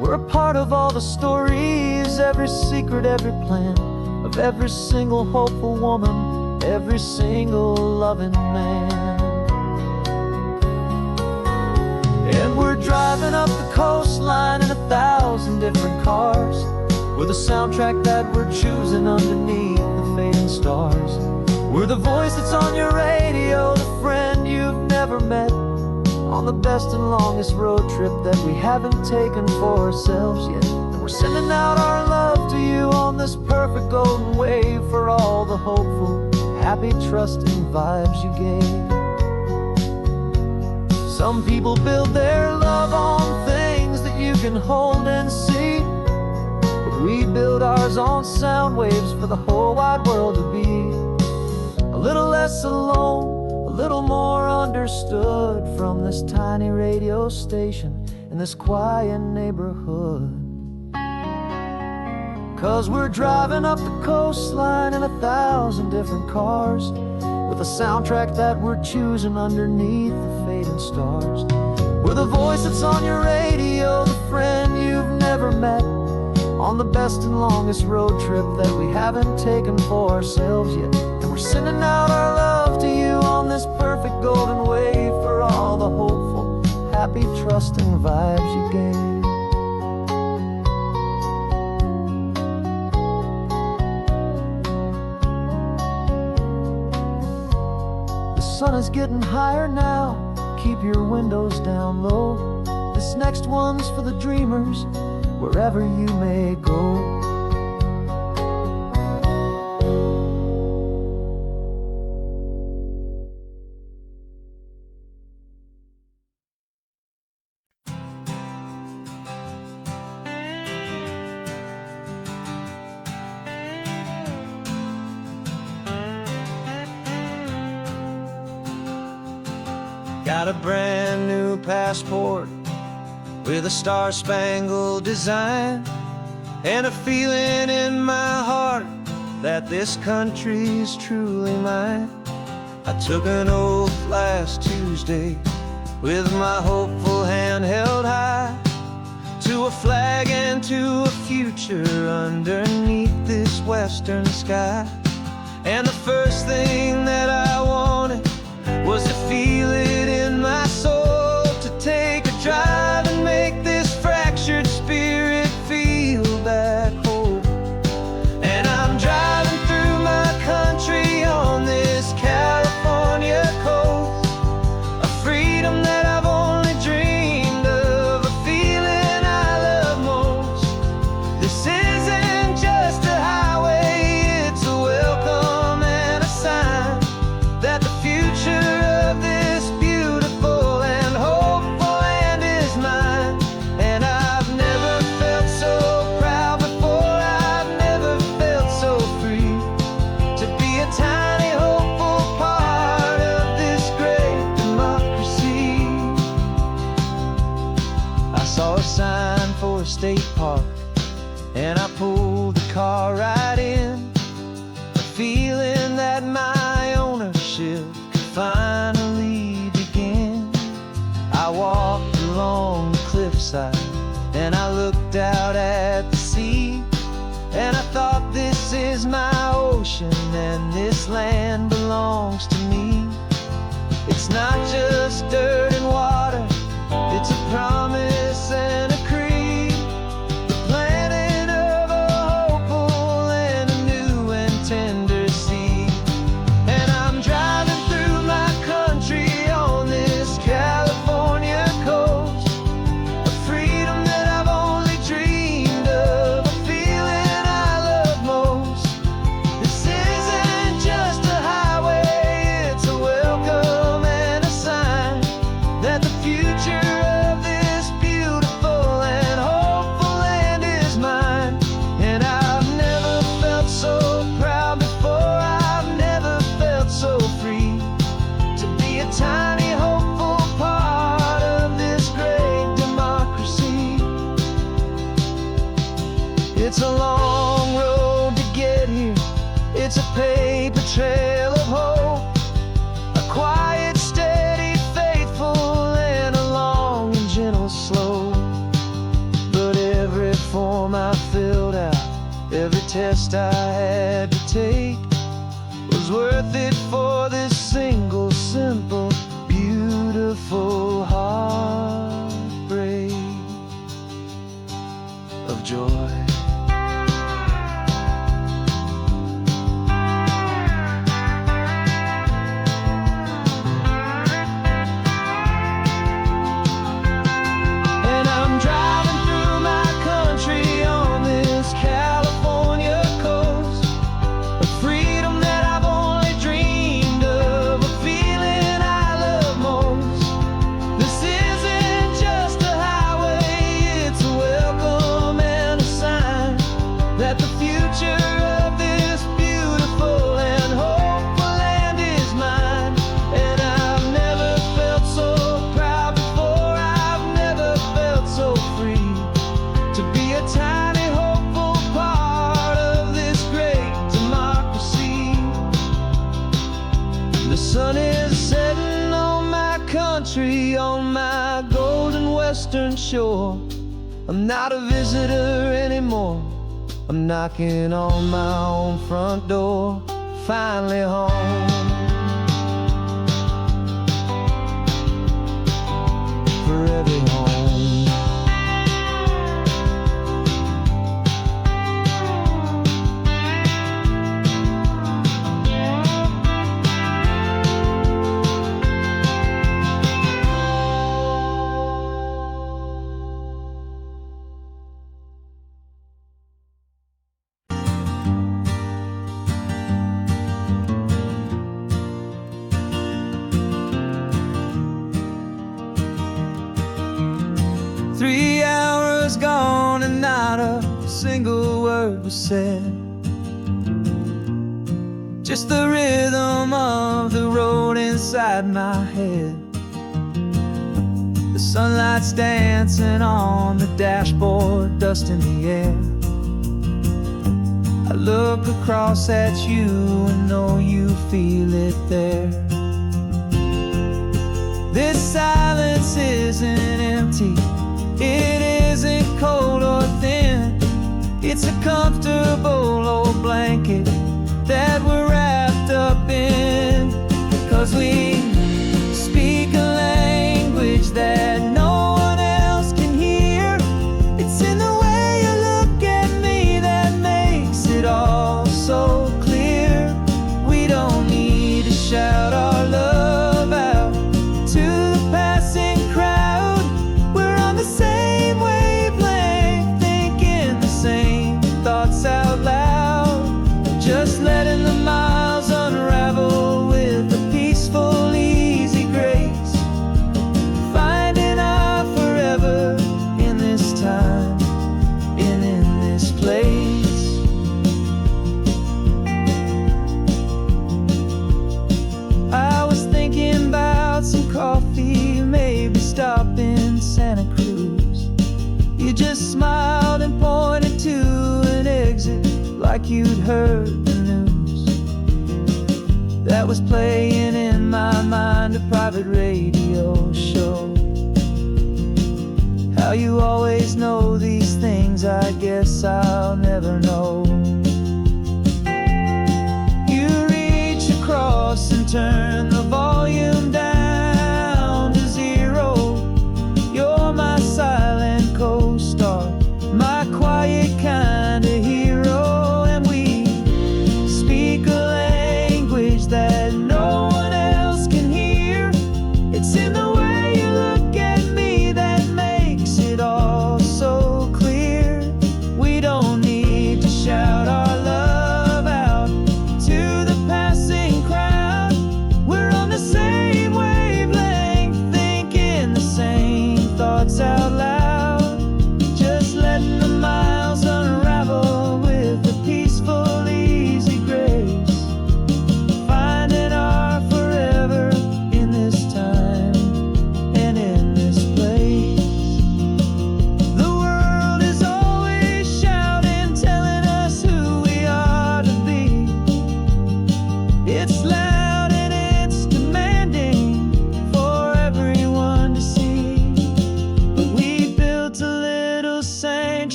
We're a part of all the stories, every secret, every plan, of every single hopeful woman, every single loving man. And we're driving up the coastline in 1,000 different cars, with a soundtrack that we're choosing underneath the fading stars. We're the voice that's on your radio, the friend you've never met, on the best and longest road trip that we haven't taken for ourselves yet. And we're sending out our love to you on this perfect golden wave for all the hopeful, happy, trusting vibes you gave. Some people build their love on things that you can hold and see, but we build ours on sound waves for the whole wide world to be a little less alone, a little more understood from this tiny radio station in this quiet neighborhood. 'Cause we're driving up the coastline in 1,000 different cars, with a soundtrack that we're choosing underneath the fading stars. We're the voice that's on your radio, the friend you've never met, on the best and longest road trip that we haven't taken for ourselves yet. And we're sending out our love to you on this perfect golden wave for all the hopeful, happy, trusting vibes you gave. The sun is getting higher now, keep your windows down low. This next one's for the dreamers, wherever you may go. Got a brand new passport with a star-spangled design, and a feeling in my heart that this country's truly mine. I took an oath last Tuesday with my hopeful hand held high, to a flag and to a future underneath this western sky. And the first thing that I wanted was to feel it in my soul, to take a drive and make this fractured spirit feel back home. And I'm driving through my country on this California coast, a freedom that I've only dreamed of, a feeling I love most. This isn't just a highway, it's a welcome and a sign that the future of this beautiful and hopeful land is mine. And I've never felt so proud before, I've never felt so free, to be a tiny hopeful part of this great democracy. I saw a sign for a state park, and I pulled the car right in, a feeling that my ownership could finally begin. I walked along the cliffside and I looked out at the sea, and I thought, this is my ocean and this land belongs to me. It's not just dirt and water, it's a promise and a creed, the planting of a hopeful and a new and tender seed. And I'm driving through my country on this California coast, a freedom that I've only dreamed of, a feeling I love most. This test I had to take was worth it for this single, simple, beautiful heartbreak of joy. And I'm driving through my country on this California coast, a freedom that I've only dreamed of, a feeling I love most. This isn't just a highway, it's a welcome and a sign that the future of this beautiful and hopeful land is mine. And I've never felt so proud before, I've never felt so free to be a tiny hopeful part of this great democracy. The sun is setting on my country, on my golden western shore. I'm not a visitor anymore, I'm knocking on my own front door, finally home. Forever home. Three hours gone and not a single word was said. Just the rhythm of the road inside my head. The sunlight's dancing on the dashboard, dust in the air. I look across at you and know you feel it there. This silence isn't empty, it isn't cold or thin. It's a comfortable old blanket that we're wrapped up in. 'Cause we speak a language that no one else can hear. It's in the way you look at me that makes it all so clear. We don't need to shout our love out to the passing crowd. We're on the same wavelength, thinking the same thoughts out loud. Just letting the miles unravel with a peaceful, easy grace. Finding our forever in this time and in this place. I was thinking about some coffee, maybe stop in Santa Cruz. You just smiled and pointed to an exit like you'd heard the news. That was playing in my mind, a private radio show. How you always know these things, I guess I'll never know. You reach across and turn the volume down to zero. You're my silent co-star, my quiet kind of hero. And we speak a language that no one else can hear. It's in the way you look at me that makes it all so clear. We don't need to shout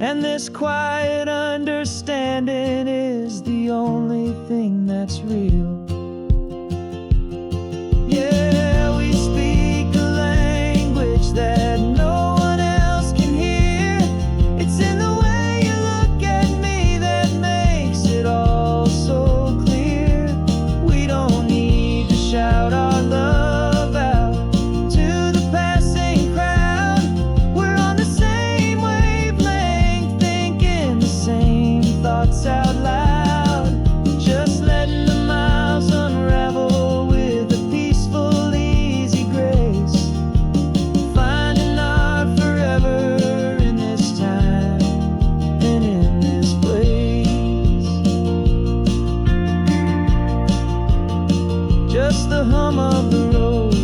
And this quiet understanding is the only thing that's real. Yeah, we speak a language that no one else can hear. It's in the way you look at me that makes it all so clear. We don't need to shout our love out to the passing crowd. We're on the same wavelength, thinking the same thoughts out loud. Just letting the miles unravel with a peaceful, easy grace. Finding our forever in this time and in this place. Just the hum of the road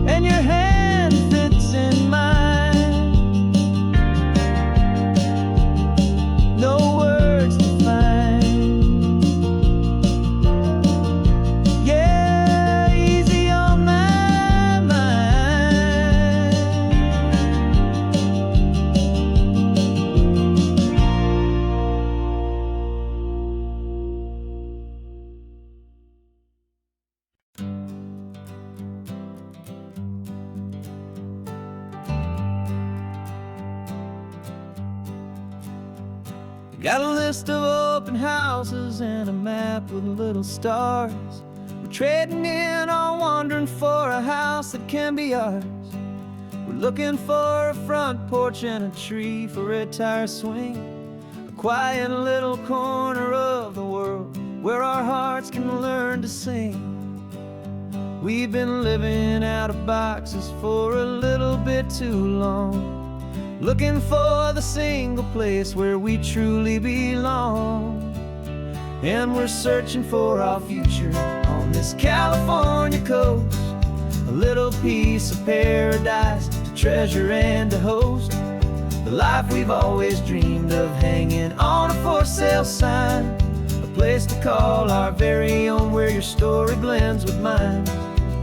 and your hand fits in mine. No words to find. Yeah, easy on my mind. Got a list of open houses and a map with little stars. We're trading in on wandering for a house that can be ours. We're looking for a front porch and a tree for a tire swing. A quiet little corner of the world where our hearts can learn to sing. We've been living out of boxes for a little bit too long, looking for the single place where we truly belong. And we're searching for our future on this California coast, a little piece of paradise to treasure and to host. The life we've always dreamed of, hanging on a for sale sign, a place to call our very own where your story blends with mine.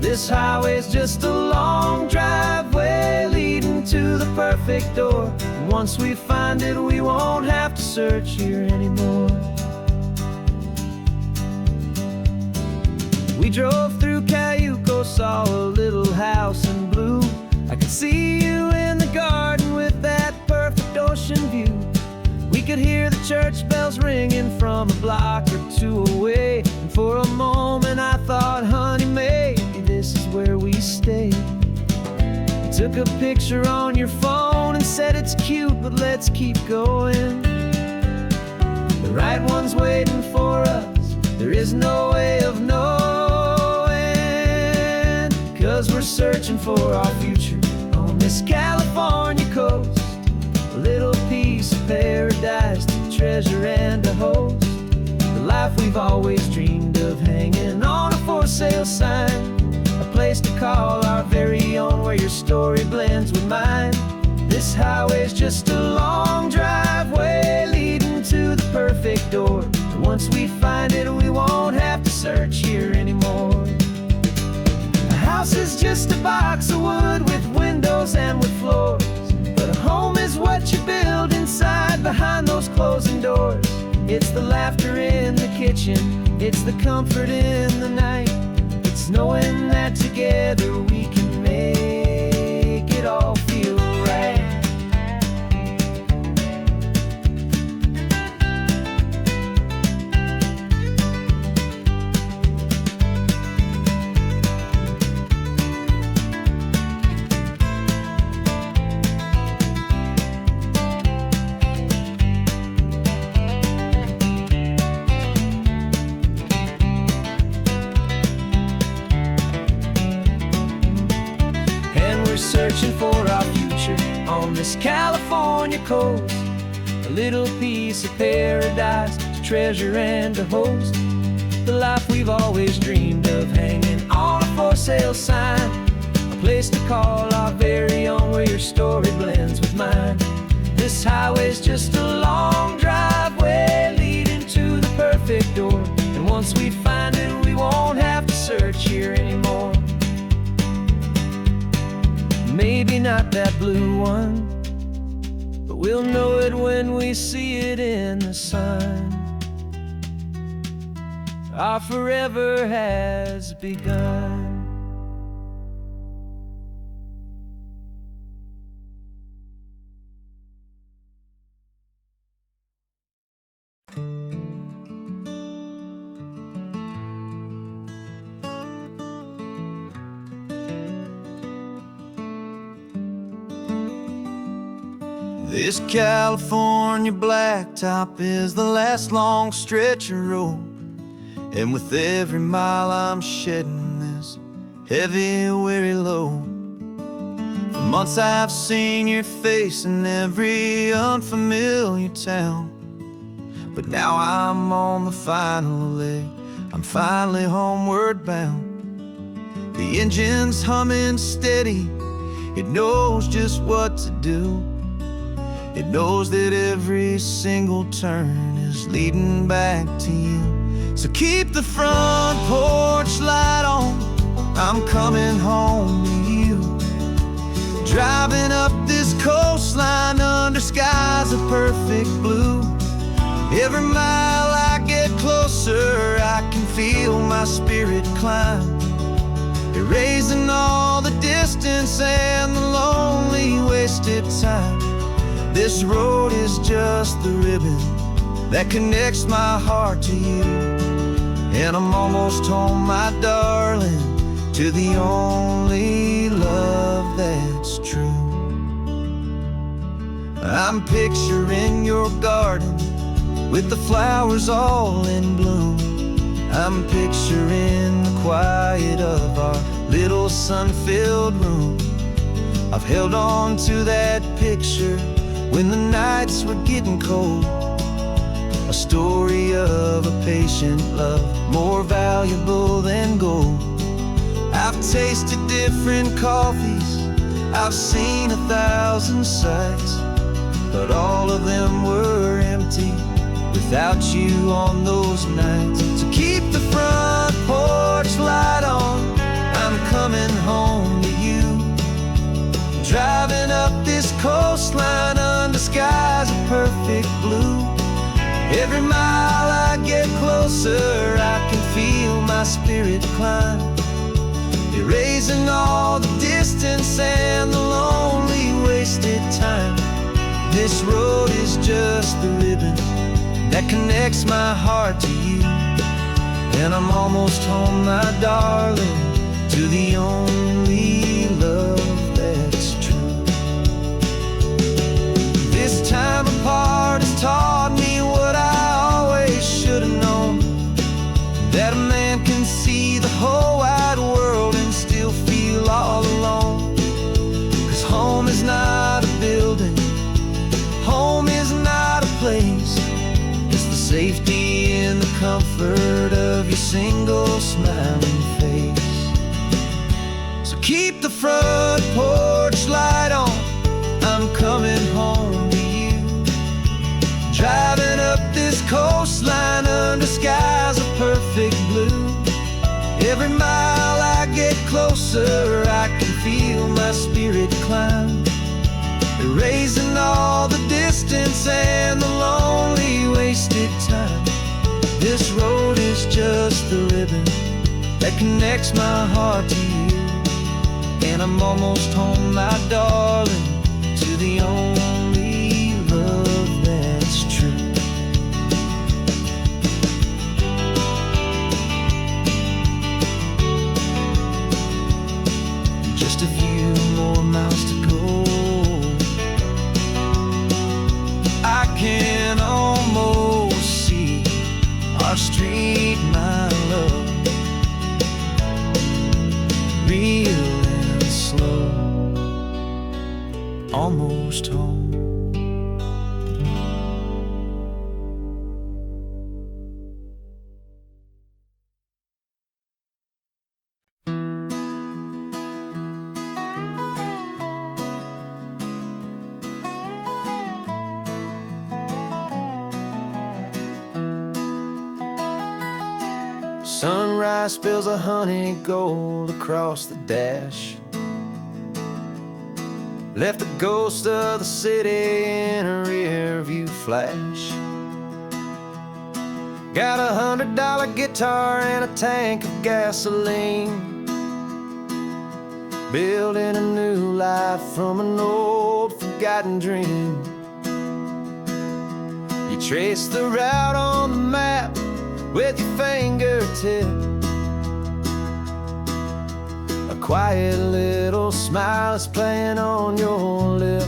This highway's just a long driveway leading to the perfect door. And once we find it, we won't have to search here anymore. We drove through Cayuco, saw a little house in blue. I could see you in the garden with that perfect ocean view. We could hear the church bells ringing from a block or two away. And for a moment I thought, honey, maybe this is where we stay. You took a picture on your phone and said it's cute, but let's keep going. The right one's waiting for us, there is no way of knowing. 'Cause we're searching for our future on this California coast, a little piece of paradise to treasure and to host. The life we've always dreamed of, hanging on a for sale sign, a place to call our very own where your story blends with mine. This highway's just a long driveway leading to the perfect door. And once we find it, we won't have to search here anymore. A house is just a box of wood with windows and with floors, but a home is what you build inside behind those closing doors. It's the laughter in the kitchen, it's the comfort in the night. It's knowing that together we can make it all feel right. Searching for our future on this California coast, a little piece of paradise to treasure and to host. The life we've always dreamed of, hanging on a for sale sign, a place to call our very own where your story blends with mine. This highway's just a long driveway leading to the perfect door. And once we find it, we won't have to search here anymore. Maybe not that blue one, but we'll know it when we see it in the sun. Our forever has begun. This California blacktop is the last long stretch of road, and with every mile I'm shedding this heavy, weary load. For months I've seen your face in every unfamiliar town, but now I'm on the final leg, I'm finally homeward bound. The engine's humming steady, it knows just what to do. It knows that every single turn is leading back to you. So keep the front porch light on, I'm coming home to you. Driving up this coastline under skies of perfect blue. Every mile I get closer, I can feel my spirit climb, erasing all the distance and the lonely wasted time. This road is just the ribbon that connects my heart to you, and I'm almost home, my darling, to the only love that's true. I'm picturing your garden with the flowers all in bloom. I'm picturing the quiet of our little sun-filled room. I've held on to that picture when the nights were getting cold, a story of a patient love, more valuable than gold. I've tasted different coffees, I've seen 1,000 sights, but all of them were empty without you on those nights. So keep the front porch light on, I'm coming home to you. Driving up this coastline under skies of perfect blue. Every mile I get closer, I can feel my spirit climb, erasing all the distance and the lonely wasted time. This road is just the ribbon that connects my heart to you, and I'm almost home, my darling, to the only love that's true. This time apart has taught me what I always should have known, that a man can see the whole wide world and still feel all alone. 'Cause home is not a building, home is not a place, it's the safety and the comfort of your single smiling face. So keep the front porch light on, I'm coming home to you. Driving up this coastline under skies of perfect blue. Every mile I get closer, I can feel my spirit climb, erasing all the distance and the lonely wasted time. This road is just the ribbon that connects my heart to you, and I'm almost home, my darling, to the only love that's true. Just a few more miles to go, I can almost see our street, my love, real and slow, almost home. Sunrise spills a honey gold across the dash. left the ghost of the city in a rear view flash. Got $100 guitar and a tank of gasoline, building a new life from an old forgotten dream. You trace the route on the map with your fingertip, a quiet little smile is playing on your lip.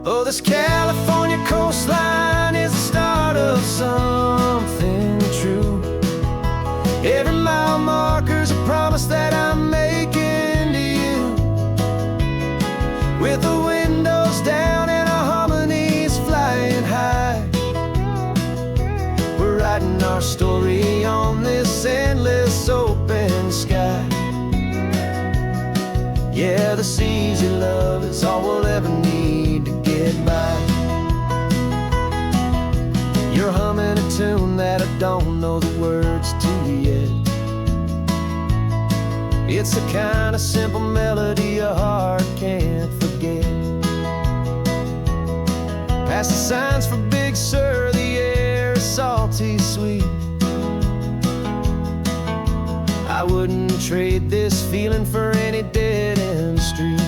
Oh, this California coastline is the start of something true. Every mile marker's a promise that I'm making to you. With the windows down and our harmonies flying high, we're writing our story on this endless open sky. Yeah, this easy love is all we'll ever need to get by. You're humming a tune that I don't know the words to yet. It's the kind of simple melody your heart can't forget. Past the signs for Big Sur, the air is salty sweet. I wouldn't trade this feeling for any dead-end street.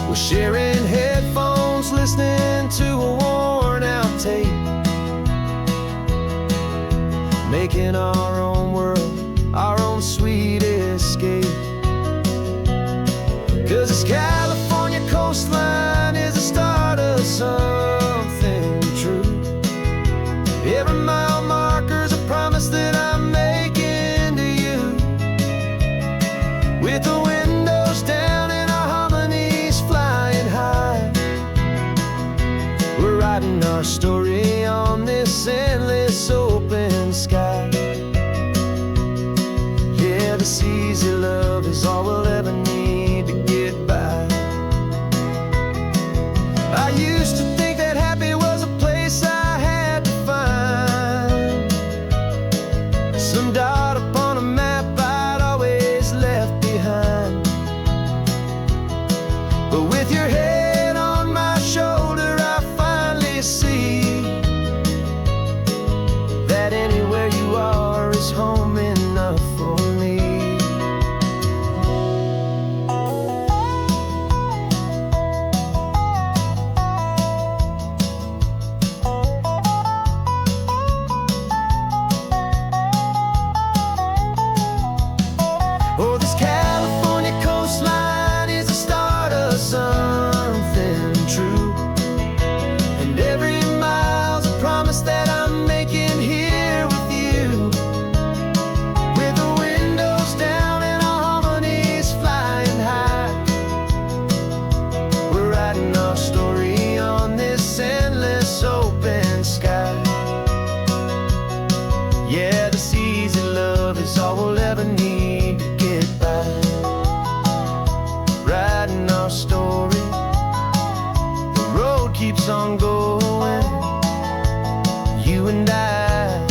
We're sharing headphones, listening to a worn-out tape, making our own world, our own sweet escape. 'Cause this California coastline is the start of something true. Every mile marker's a promise that I'm making to you. With the windows down and our harmonies flying high, we're writing our story on this endless open sky. Yeah, this easy love is all we'll ever need to get by. I used to think that happy was a place I had to find, some dot upon a map I'd always left behind. But with your head on my shoulder, I finally see that anywhere you are is home enough for me. Oh, this California coastline is the start of something true. And every mile's a promise that I'm making here with you. With the windows down and our harmonies flying high, we're writing our story on this endless open sky. Yeah, this easy love is all we'll ever need to get by. Writing our story, the road keeps on going, you and I.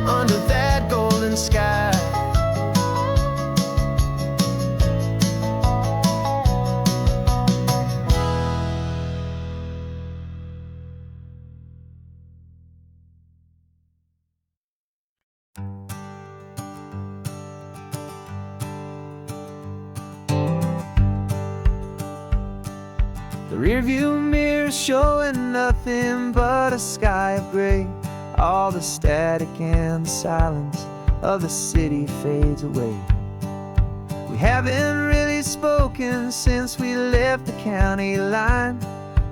Under that golden sky. The rearview mirror showing nothing but a sky of gray. All the static and the silence of the city fades away. We haven't really spoken since we left the county line,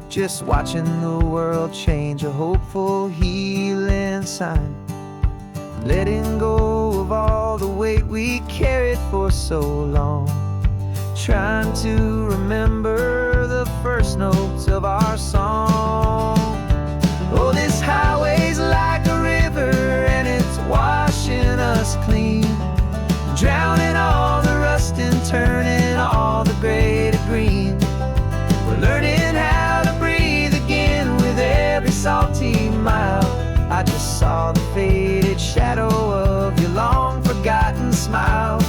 just watching the world change, a hopeful healing sign. Letting go of all the weight we carried for so long, trying to remember the first notes of our song. Oh, this highway's like a river and it's washing us clean, drowning all the rust and turning all the gray to green. We're learning how to breathe again with every salty mile. I just saw the faded shadow of your long forgotten smile.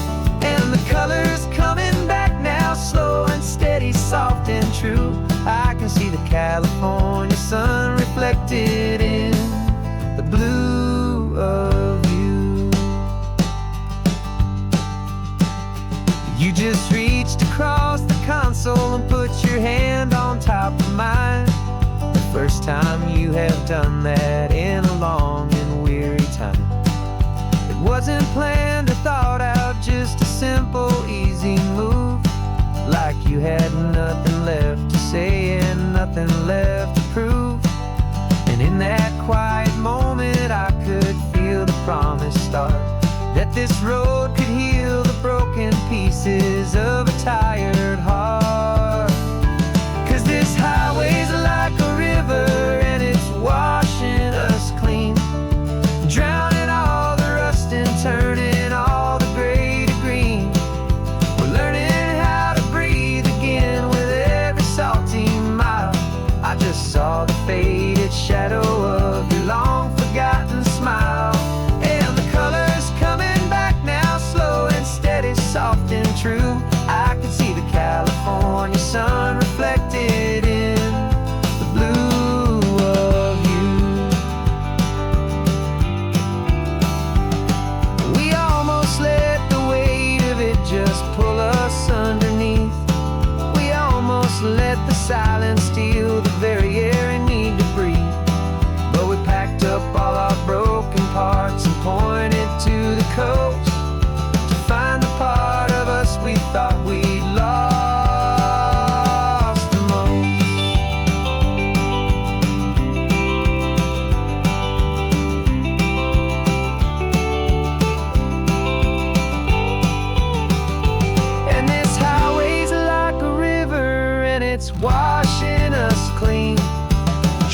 And the colors coming back now, slow and steady, soft and true. I can see the California sun reflected in the blue of you. You just reached across the console and put your hand on top of mine. The first time you have done that in a long and weary time. It wasn't planned or thought out, just a simple, easy move. Like you had nothing left to say and nothing left to prove. And in that quiet moment I could feel the promise start, that this road could heal the broken pieces of a tired heart. 'Cause this highway's like a river and it's washing us clean, drowning all the rust and turning all the gray to green. We're learning how to breathe again with every salty mile. I just saw the faded shadow of your long forgotten smile. And the colors coming back now, slow and steady, soft and true. I can see the California sun reflected in the blue of you. We almost let the weight of it just pull us underneath. We almost let the silence steal the very air I need to breathe. But we packed up all our broken parts and pointed to the coast to find the part of us we thought we'd lost the most. And this highway's like a river and it's washing us clean,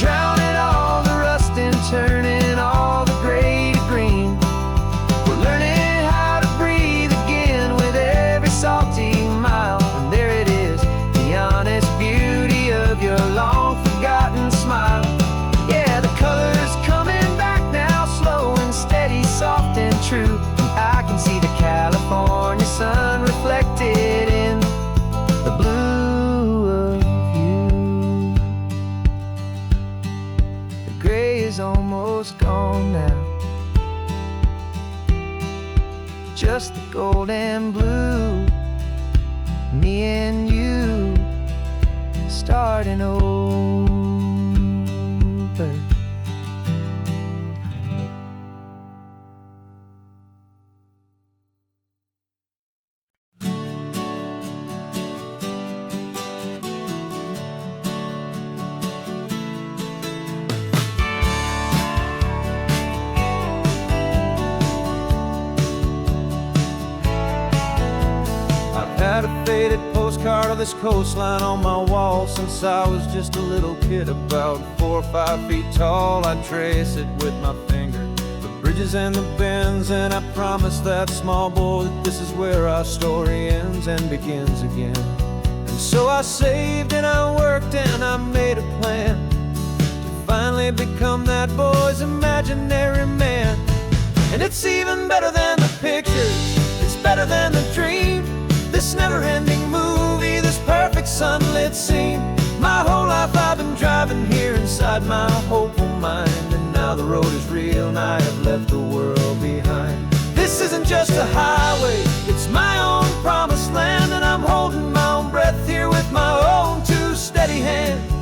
drowning all the rust and turning all the gray to green. We're learning how to breathe again with every salty mile. And there it is, the honest beauty of your long forgotten smile. Yeah, the colors coming back now, slow and steady, soft and true. I can see the California sun reflected in the blue of you. The gray is almost gone now, just the gold and blue. Me and you starting over. Had a faded postcard of this coastline on my wall since I was just a little kid, about 4 or 5 feet tall. I trace it with my finger, the bridges and the bends, and I promised that small boy that this is where our story ends and begins again. And so I saved and I worked and I made a plan to finally become that boy's imaginary man. And it's even better than the pictures, it's better than the dream. This never-ending movie, this perfect sunlit scene. My whole life I've been driving here inside my hopeful mind, and now the road is real and I have left the world behind. This isn't just a highway, it's my own promised land, and I'm holding my own breath here with my own two steady hands.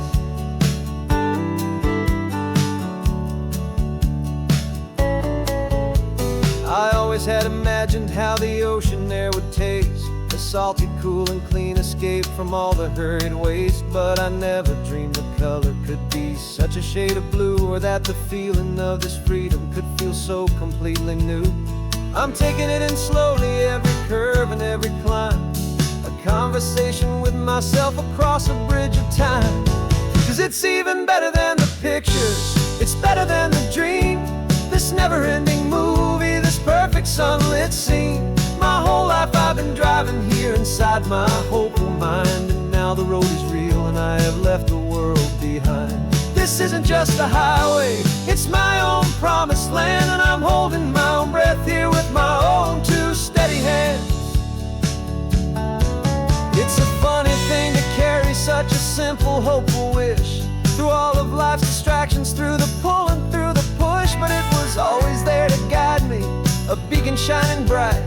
I always had imagined how the ocean there would taste, a salty, cool and clean escape from all the hurried waste. But I never dreamed the color could be such a shade of blue, or that the feeling of this freedom could feel so completely new. I'm taking it in slowly, every curve and every climb, a conversation with myself across a bridge of time. 'Cause it's even better than the pictures, it's better than the dream. This never-ending movie, this perfect sunlit scene. My whole life I've been driving here inside my hopeful mind, and now the road is real and I have left the world behind. This isn't just a highway, it's my own promised land, and I'm holding my own breath here with my own two steady simple, hopeful wish. Through all of life's distractions, through the pull and through the push, but it was always there to guide me, a beacon shining bright,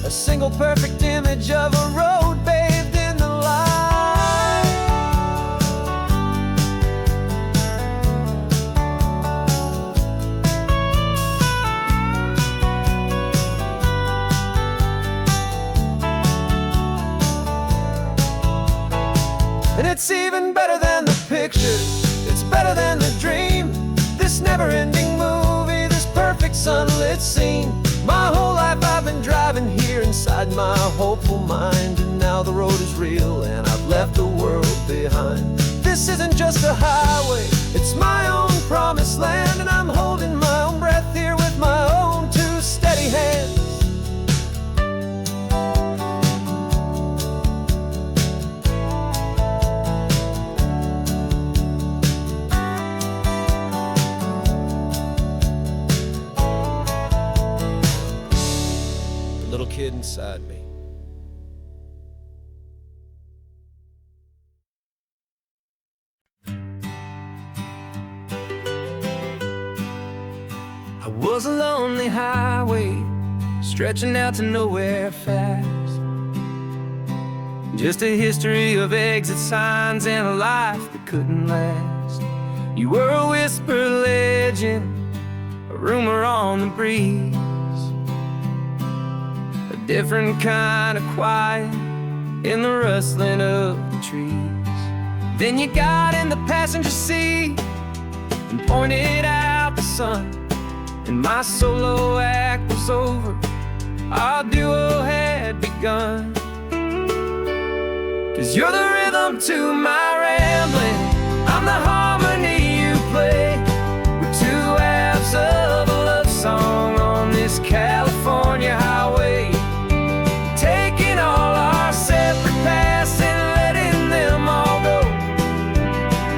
a single perfect image of a road bathed in the light. And it's even better than the picture, it's better than the dream. This never-ending movie, this perfect sunlit scene. My whole life I've been driving here inside my hopeful mind, and now the road is real and I've left the world behind. This isn't just a highway, it's my own promised land, and I'm holding my own breath here with my own two steady hands. Little kid inside me. I was a lonely highway stretching out to nowhere fast. Just a history of exit signs and a life that couldn't last. You were a whisper legend, a rumor on the breeze, a different kind of quiet in the rustling of the trees. Then you got in the passenger seat and pointed out the sun, and my solo act was over, our duo had begun. 'Cause you're the rhythm to my rambling, I'm the harmony you play. We're two halves of a love song on this California highway, taking all our separate paths and letting them all go,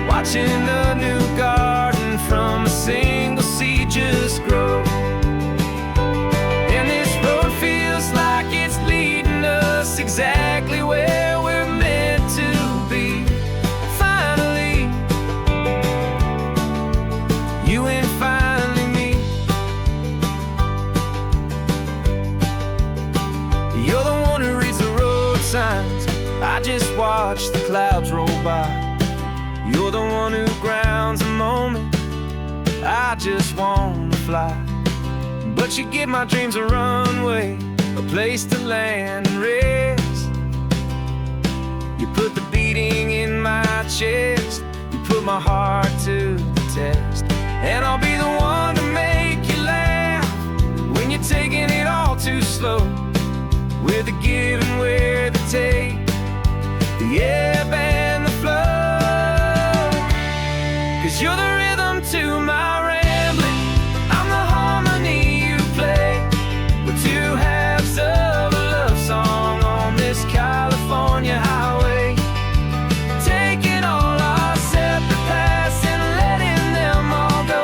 watching a new garden from a single seed just grow. And this road feels like it's leading us exactly where we're meant to be. Finally, you and finally me. You're the one who reads the road signs, I just watch the clouds roll by. You're the one who grounds the moment, I just wanna fly. But you give my dreams a runway, a place to land and rest. You put the beating in my chest, you put my heart to the test. And I'll be the one to make you laugh when you're taking it all too slow, with the give and with the take, the ebb and the flow. 'Cause you're the rhythm to my rambling, I'm the harmony you play. We're two halves of a love song on this California highway, taking all our separate paths and letting them all go,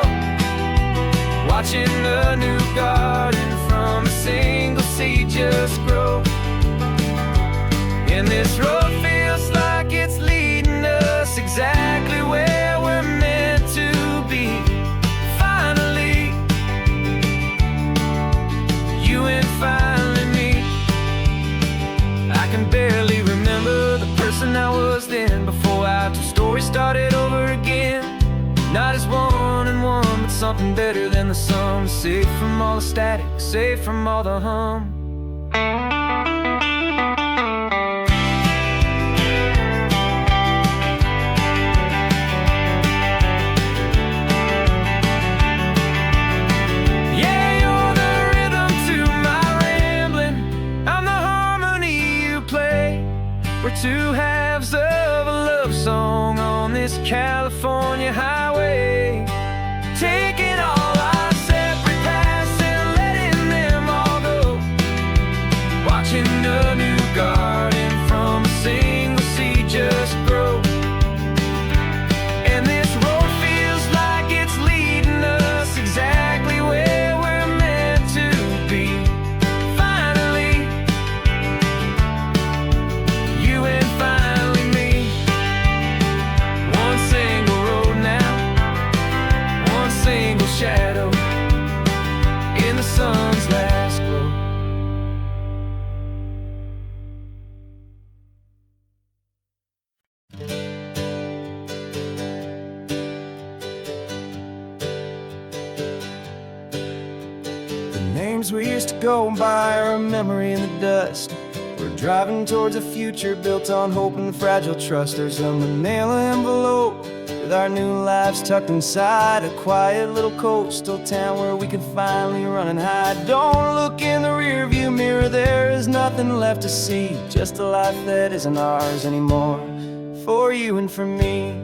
watching a new garden from a single seed just grow. And this road feels like it's leading us exactly where we're meant to be. Finally, you and finally me. I can barely remember the person I was then, before our two stories started over again. Not as one and one, but something better than the sum. Safe from all the static, safe from all the hum. We're two halves of a love song on this California highway, taking all our separate paths and letting them all go, watching a new garden from a single seed just grow. And this road feels like it's leading us exactly where we're meant to be. Finally, you and finally me. dreams we used to go by are a memory in the dust. We're driving towards a future built on hope and fragile trust. There's a manila envelope with our new lives tucked inside, a quiet little coastal town where we can finally run and hide. Don't look in the rearview mirror, there is nothing left to see, just a life that isn't ours anymore, for you and for me.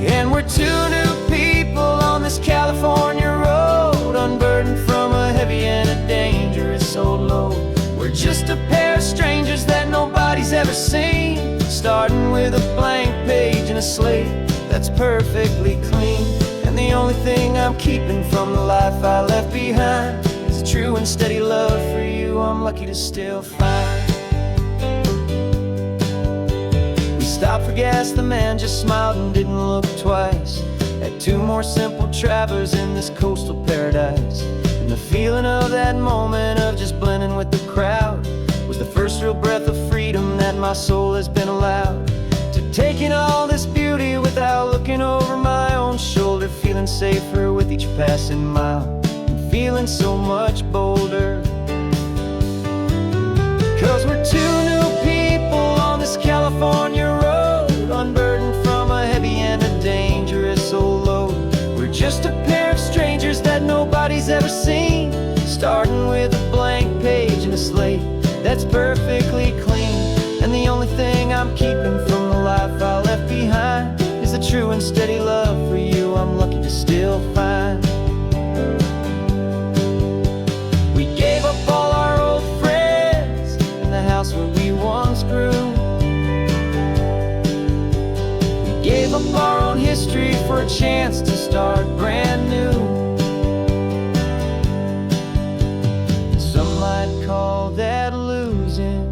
And we're two new people on this California road, unburdened from a heavy and a dangerous old load. We're just a pair of strangers that nobody's ever seen, starting with a blank page and a slate that's perfectly clean. And the only thing I'm keeping from the life I left behind is a true and steady love for you I'm lucky to still find. We stopped for gas, the man just smiled and didn't look twice. Had two more simple travelers in this coastal paradise. And the feeling of that moment of just blending with the crowd was the first real breath of freedom that my soul has been allowed to take in all this beauty without looking over my own shoulder, feeling safer with each passing mile and feeling so much bolder. Cause we're two new people on this California road, unburdened from a heavy and a dangerous old load. We're just a pair of strangers that nobody's ever seen, starting with a blank page and a slate that's perfectly clean. And the only thing I'm keeping from the life I left behind is a true and steady love for you I'm lucky to still find. We gave up all our old friends in the house where we once grew. We gave up our own history for a chance to start brand new. Some might call that losing,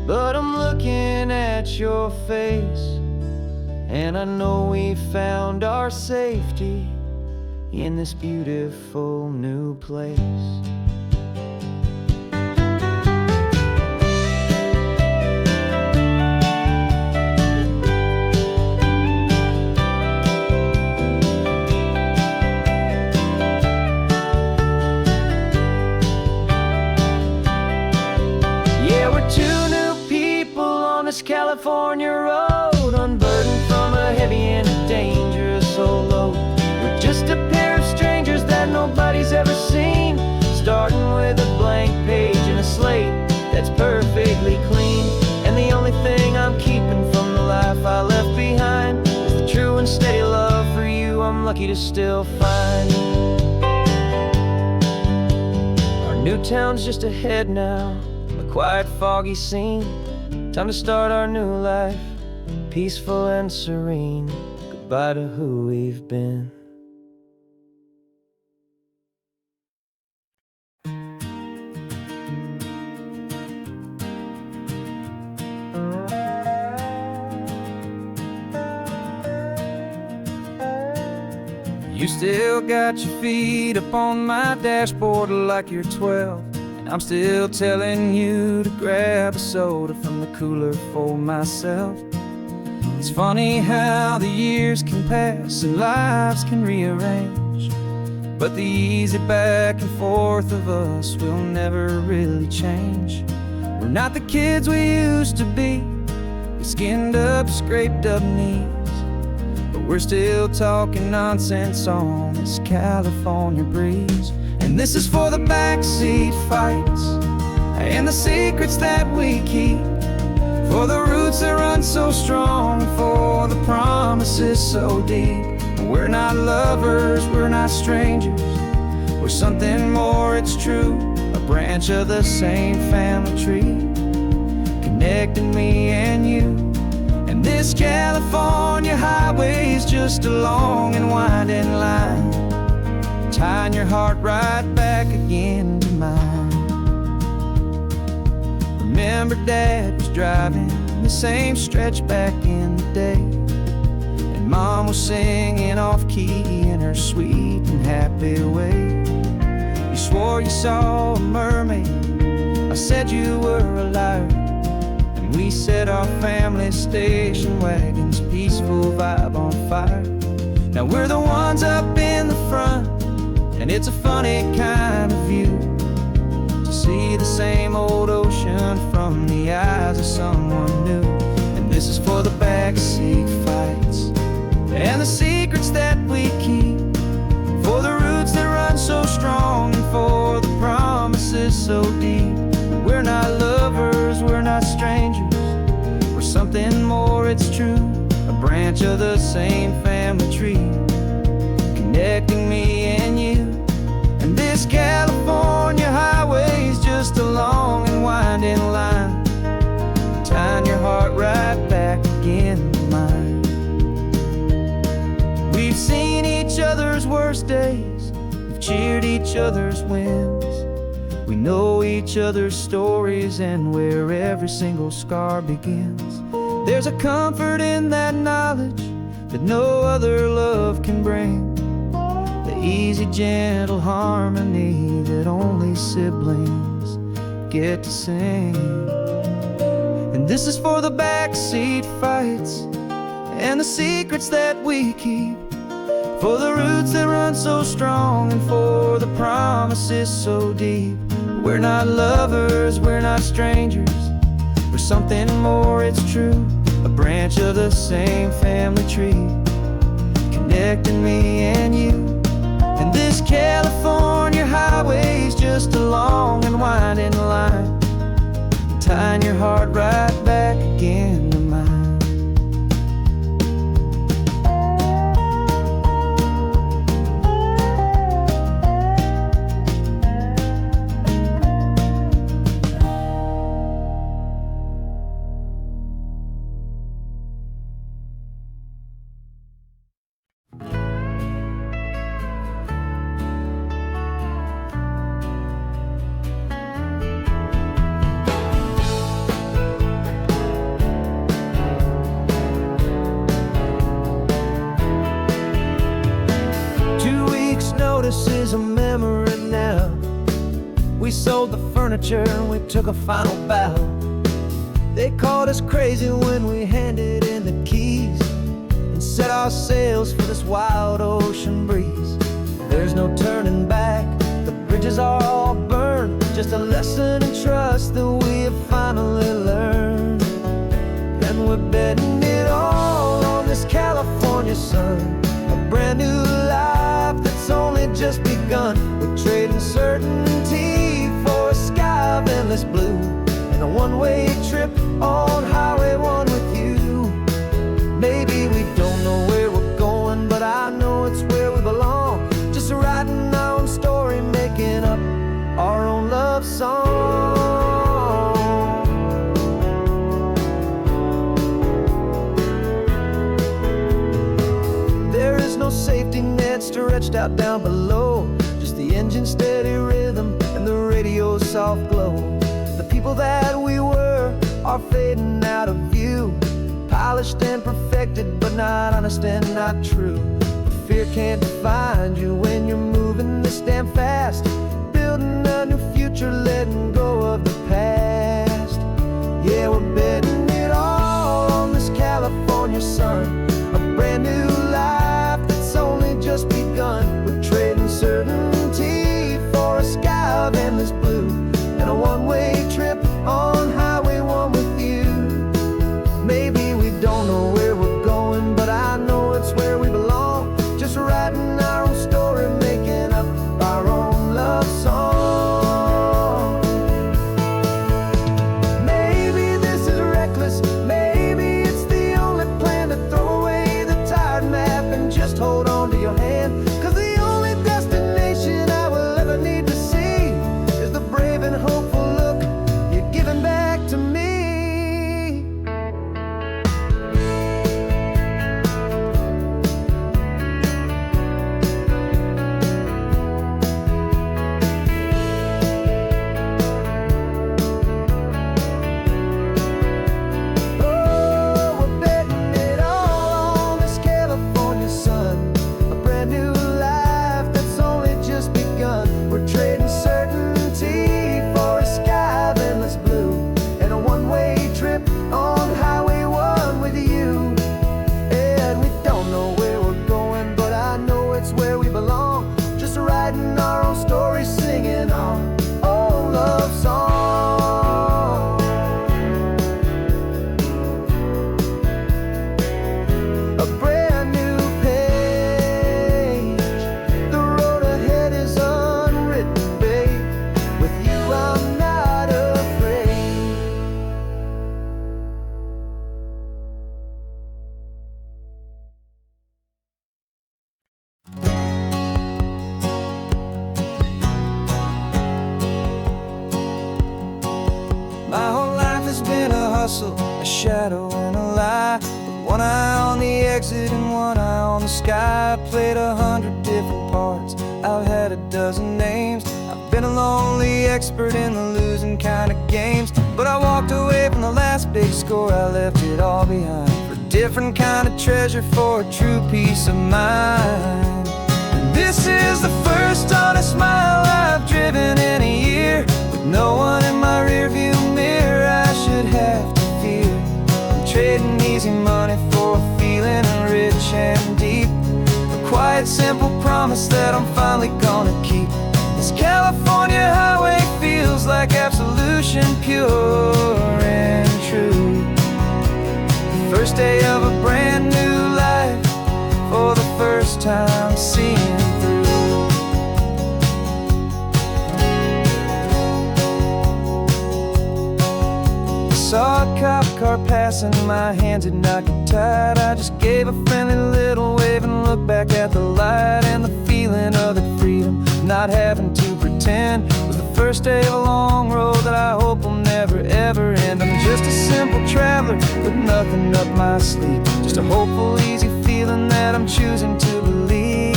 but I'm looking at your face, and I know we found our safety in this beautiful new place. California road, unburdened from a heavy and a dangerous old load. We're just a pair of strangers that nobody's ever seen, starting with a blank page and a slate that's perfectly clean. And the only thing I'm keeping from the life I left behind is the true and steady love for you I'm lucky to still find. Our new town's just ahead now, a quiet foggy scene. Time to start our new life, peaceful and serene. Goodbye to who we've been. You still got your feet up on my dashboard like you're 12. I'm still telling you to grab a soda from the cooler for myself. It's funny how the years can pass and lives can rearrange, but the easy back and forth of us will never really change. We're not the kids we used to be, with skinned up, scraped up knees, but we're still talking nonsense on this California breeze. And this is for the backseat fights and the secrets that we keep, for the roots that run so strong, for the promises so deep. We're not lovers, we're not strangers, we're something more, it's true. A branch of the same family tree, connecting me and you. And this California highway is just a long and winding line, tying your heart right back again to mine. Remember Dad was driving the same stretch back in the day, and Mom was singing off-key in her sweet and happy way. You swore you saw a mermaid, I said you were a liar, and we set our family station wagon's peaceful vibe on fire. Now we're the ones up in the front, And it's a funny kind of view to see the same old ocean from the eyes of someone new. And this is for the backseat fights and the secrets that we keep, for the roots that run so strong and for the promises so deep. We're not lovers, we're not strangers, we're something more, it's true. A branch of the same family tree, connecting me and you. And this California highway's just a long and winding line, tying your heart right back again to mine. We've seen each other's worst days, we've cheered each other's wins. We know each other's stories and where every single scar begins. There's a comfort in that knowledge that no other love can bring, the easy, gentle harmony that only siblings get to sing. And this is for the backseat fights and the secrets that we keep, for the roots that run so strong and for the promises so deep. We're not lovers, we're not strangers, we're something more, it's true. A branch of the same family tree, connecting me and you. And this California highway's just a long and winding line, tying your heart right back again to mine. Notice is a memory now. We sold the furniture and we took a final bow. They called us crazy when we handed in the keys and set our sails for this wild ocean breeze. There's no turning back, the bridges are all burned, just a lesson in trust that we have finally learned. And we're betting it all on this California sun, a brand new life that's only just begun. We're trading certainty for a sky of endless blue and a one-way trip on Highway 1 with you. Maybe we don't know where we're going, but I know it's where we belong, just writing our own story, making up our own love song. There is no safety net stretched out down below, just the engine's steady rhythm and the radio's soft glow. The people that we were are fading out of view, polished and perfected, but not honest and not true. Fear can't define you when you're moving this damn fast, building a new future, letting go of the past. Yeah, we're betting it all on this California sun, a brand new life that's only just begun. We're trading certainty for a sky of endless blue and a one-way trip on Highway 1 with you. Maybe we don't know where we're going, but I know it's where we belong, just writing our own story, making up our own love song. Maybe this is reckless, maybe it's the only plan to throw away the tired map and just hold on to your hand, 'cause the only destination I will ever need to see is the brave and hopeful look hustle, a shadow and a lie. With one eye on the exit and one eye on the sky. I played 100 different parts, I've had a dozen names. I've been a lonely expert in the losing kind of games. But I walked away from the last big score, I left it all behind for a different kind of treasure, for a true peace of mind. And this is the first honest mile I've driven in a year, with no one in my rearview mirror I should have to fear. I'm trading easy money for a feeling rich and deep, a quiet simple promise that I'm finally gonna keep. This California highway feels like absolution, pure and true. The first day of a brand new life, for the first time seeing through. I saw a cop car passing, my hands had not got tied. I just gave a friendly little wave and looked back at the light. And the feeling of that freedom, not having to pretend, was the first day of a long road that I hope will never ever end. I'm just a simple traveler with nothing up my sleeve, just a hopeful, easy feeling that I'm choosing to believe.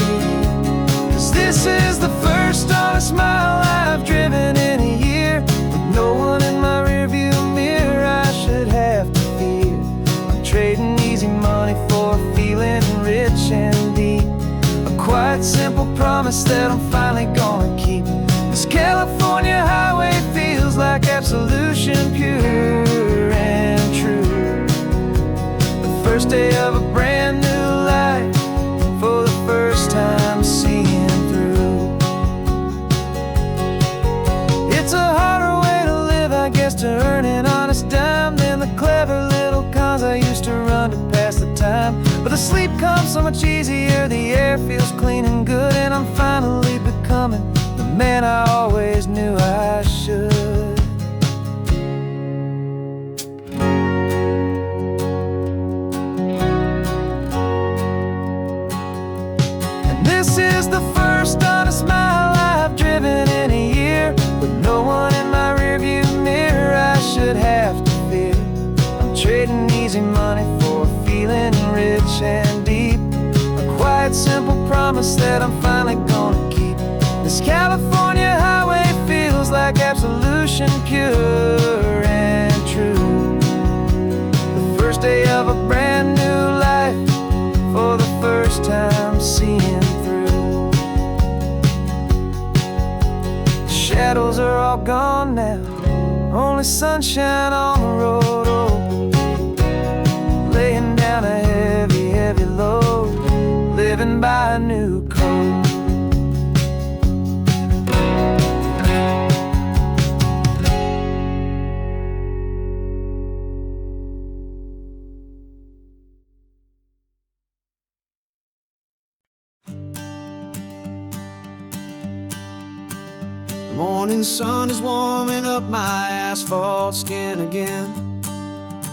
'Cause this is the first honest mile I've driven in a year, with no one in my rearview mirror I should have to fear. I'm trading easy money for a feeling rich and deep, a quiet simple promise that I'm finally gonna keep. This California highway feels like absolution, pure and true. The first day of a brand new life, for the first time seeing through. It's a harder way to live, I guess, to earn an honest dime than the clever little cons I used to run to pass the time. But the sleep comes so much easier, the air feels clean and good, and I'm finally becoming the man I always knew I should. And this is the first honest mile I've driven in a year, with no one in my rearview mirror I should have to fear. I'm trading easy money for a feeling rich and deep, a quiet simple promise that I'm finally gonna keep. This California highway feels like absolution, pure and true. The first day of a brand new life, for the first time seeing through. The shadows are all gone now, only sunshine on the road. Oh, laying down a heavy, heavy load, living by a new code. The morning sun is warming up my asphalt skin again.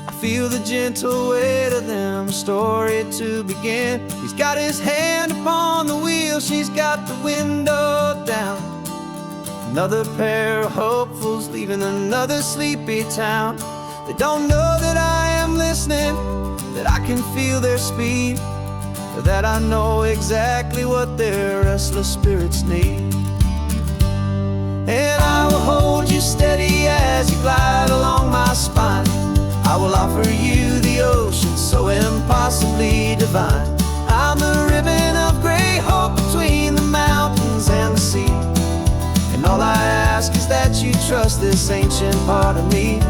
I feel the gentle weight of them, story to begin. He's got his hand upon the wheel, she's got the window down. Another pair of hopefuls leaving another sleepy town. They don't know that I am listening, that I can feel their speed, or that I know exactly what their restless spirits need. And I will hold you steady as you glide along my spine. I will offer you the ocean so impossibly divine. I'm the ribbon of gray hope between the mountains and the sea. And all I ask is that you trust this ancient part of me.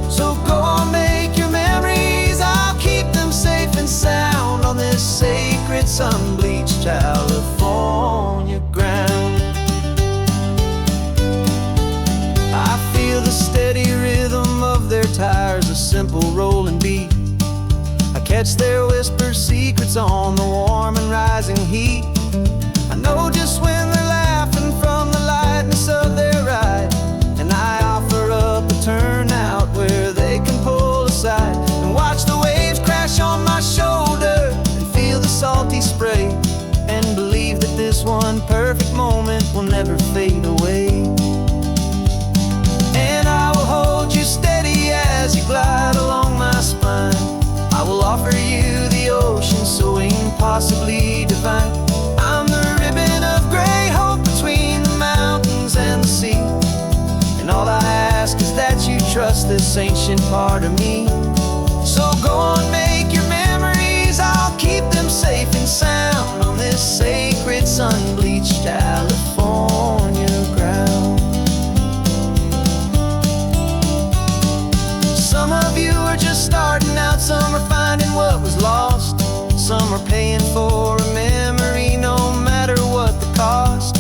So go on, make your memories, I'll keep them safe and sound on this sacred sun-bleached California ground. I feel the steady rhythm of their tires, a simple rolling beat. I catch their whispered secrets on the warm and rising heat. I know just when they're laughing from the lightness of their ride, and I offer up a turnout where they can pull aside and watch the waves crash on my shoulder and feel the salty spray, and believe that this one perfect moment will never fade away. And I will hold you steady as you glide impossibly divine. I'm the ribbon of gray hope between the mountains and the sea. And all I ask is that you trust this ancient part of me. So go on, make your memories, I'll keep them safe and sound on this sacred sun-bleached California ground. Some of you are just starting out, some are finding what was lost, some are paying for a memory no matter what the cost.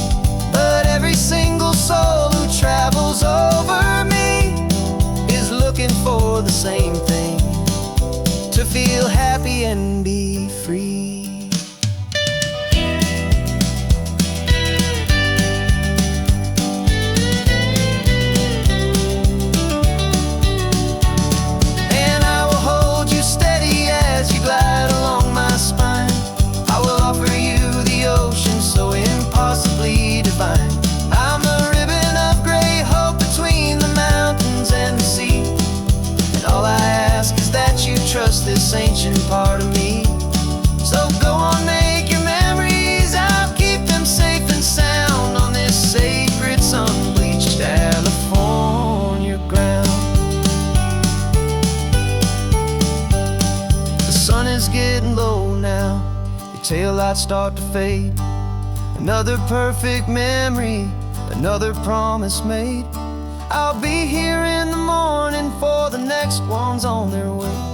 But every single soul who travels over me is looking for the same thing: to feel happy and be free. And I will hold you steady as you glide along my spine. I will offer you the ocean so impossibly divine. I'm the ribbon of gray hope between the mountains and the sea. And all I ask is that you trust this ancient part of me. So go on, make your memories, I'll keep them safe and sound on this sacred sun-bleached California ground. The sun is getting low now, your taillights start to fade. Another perfect memory, another promise made. I'll be here in the morning for the next ones on their way.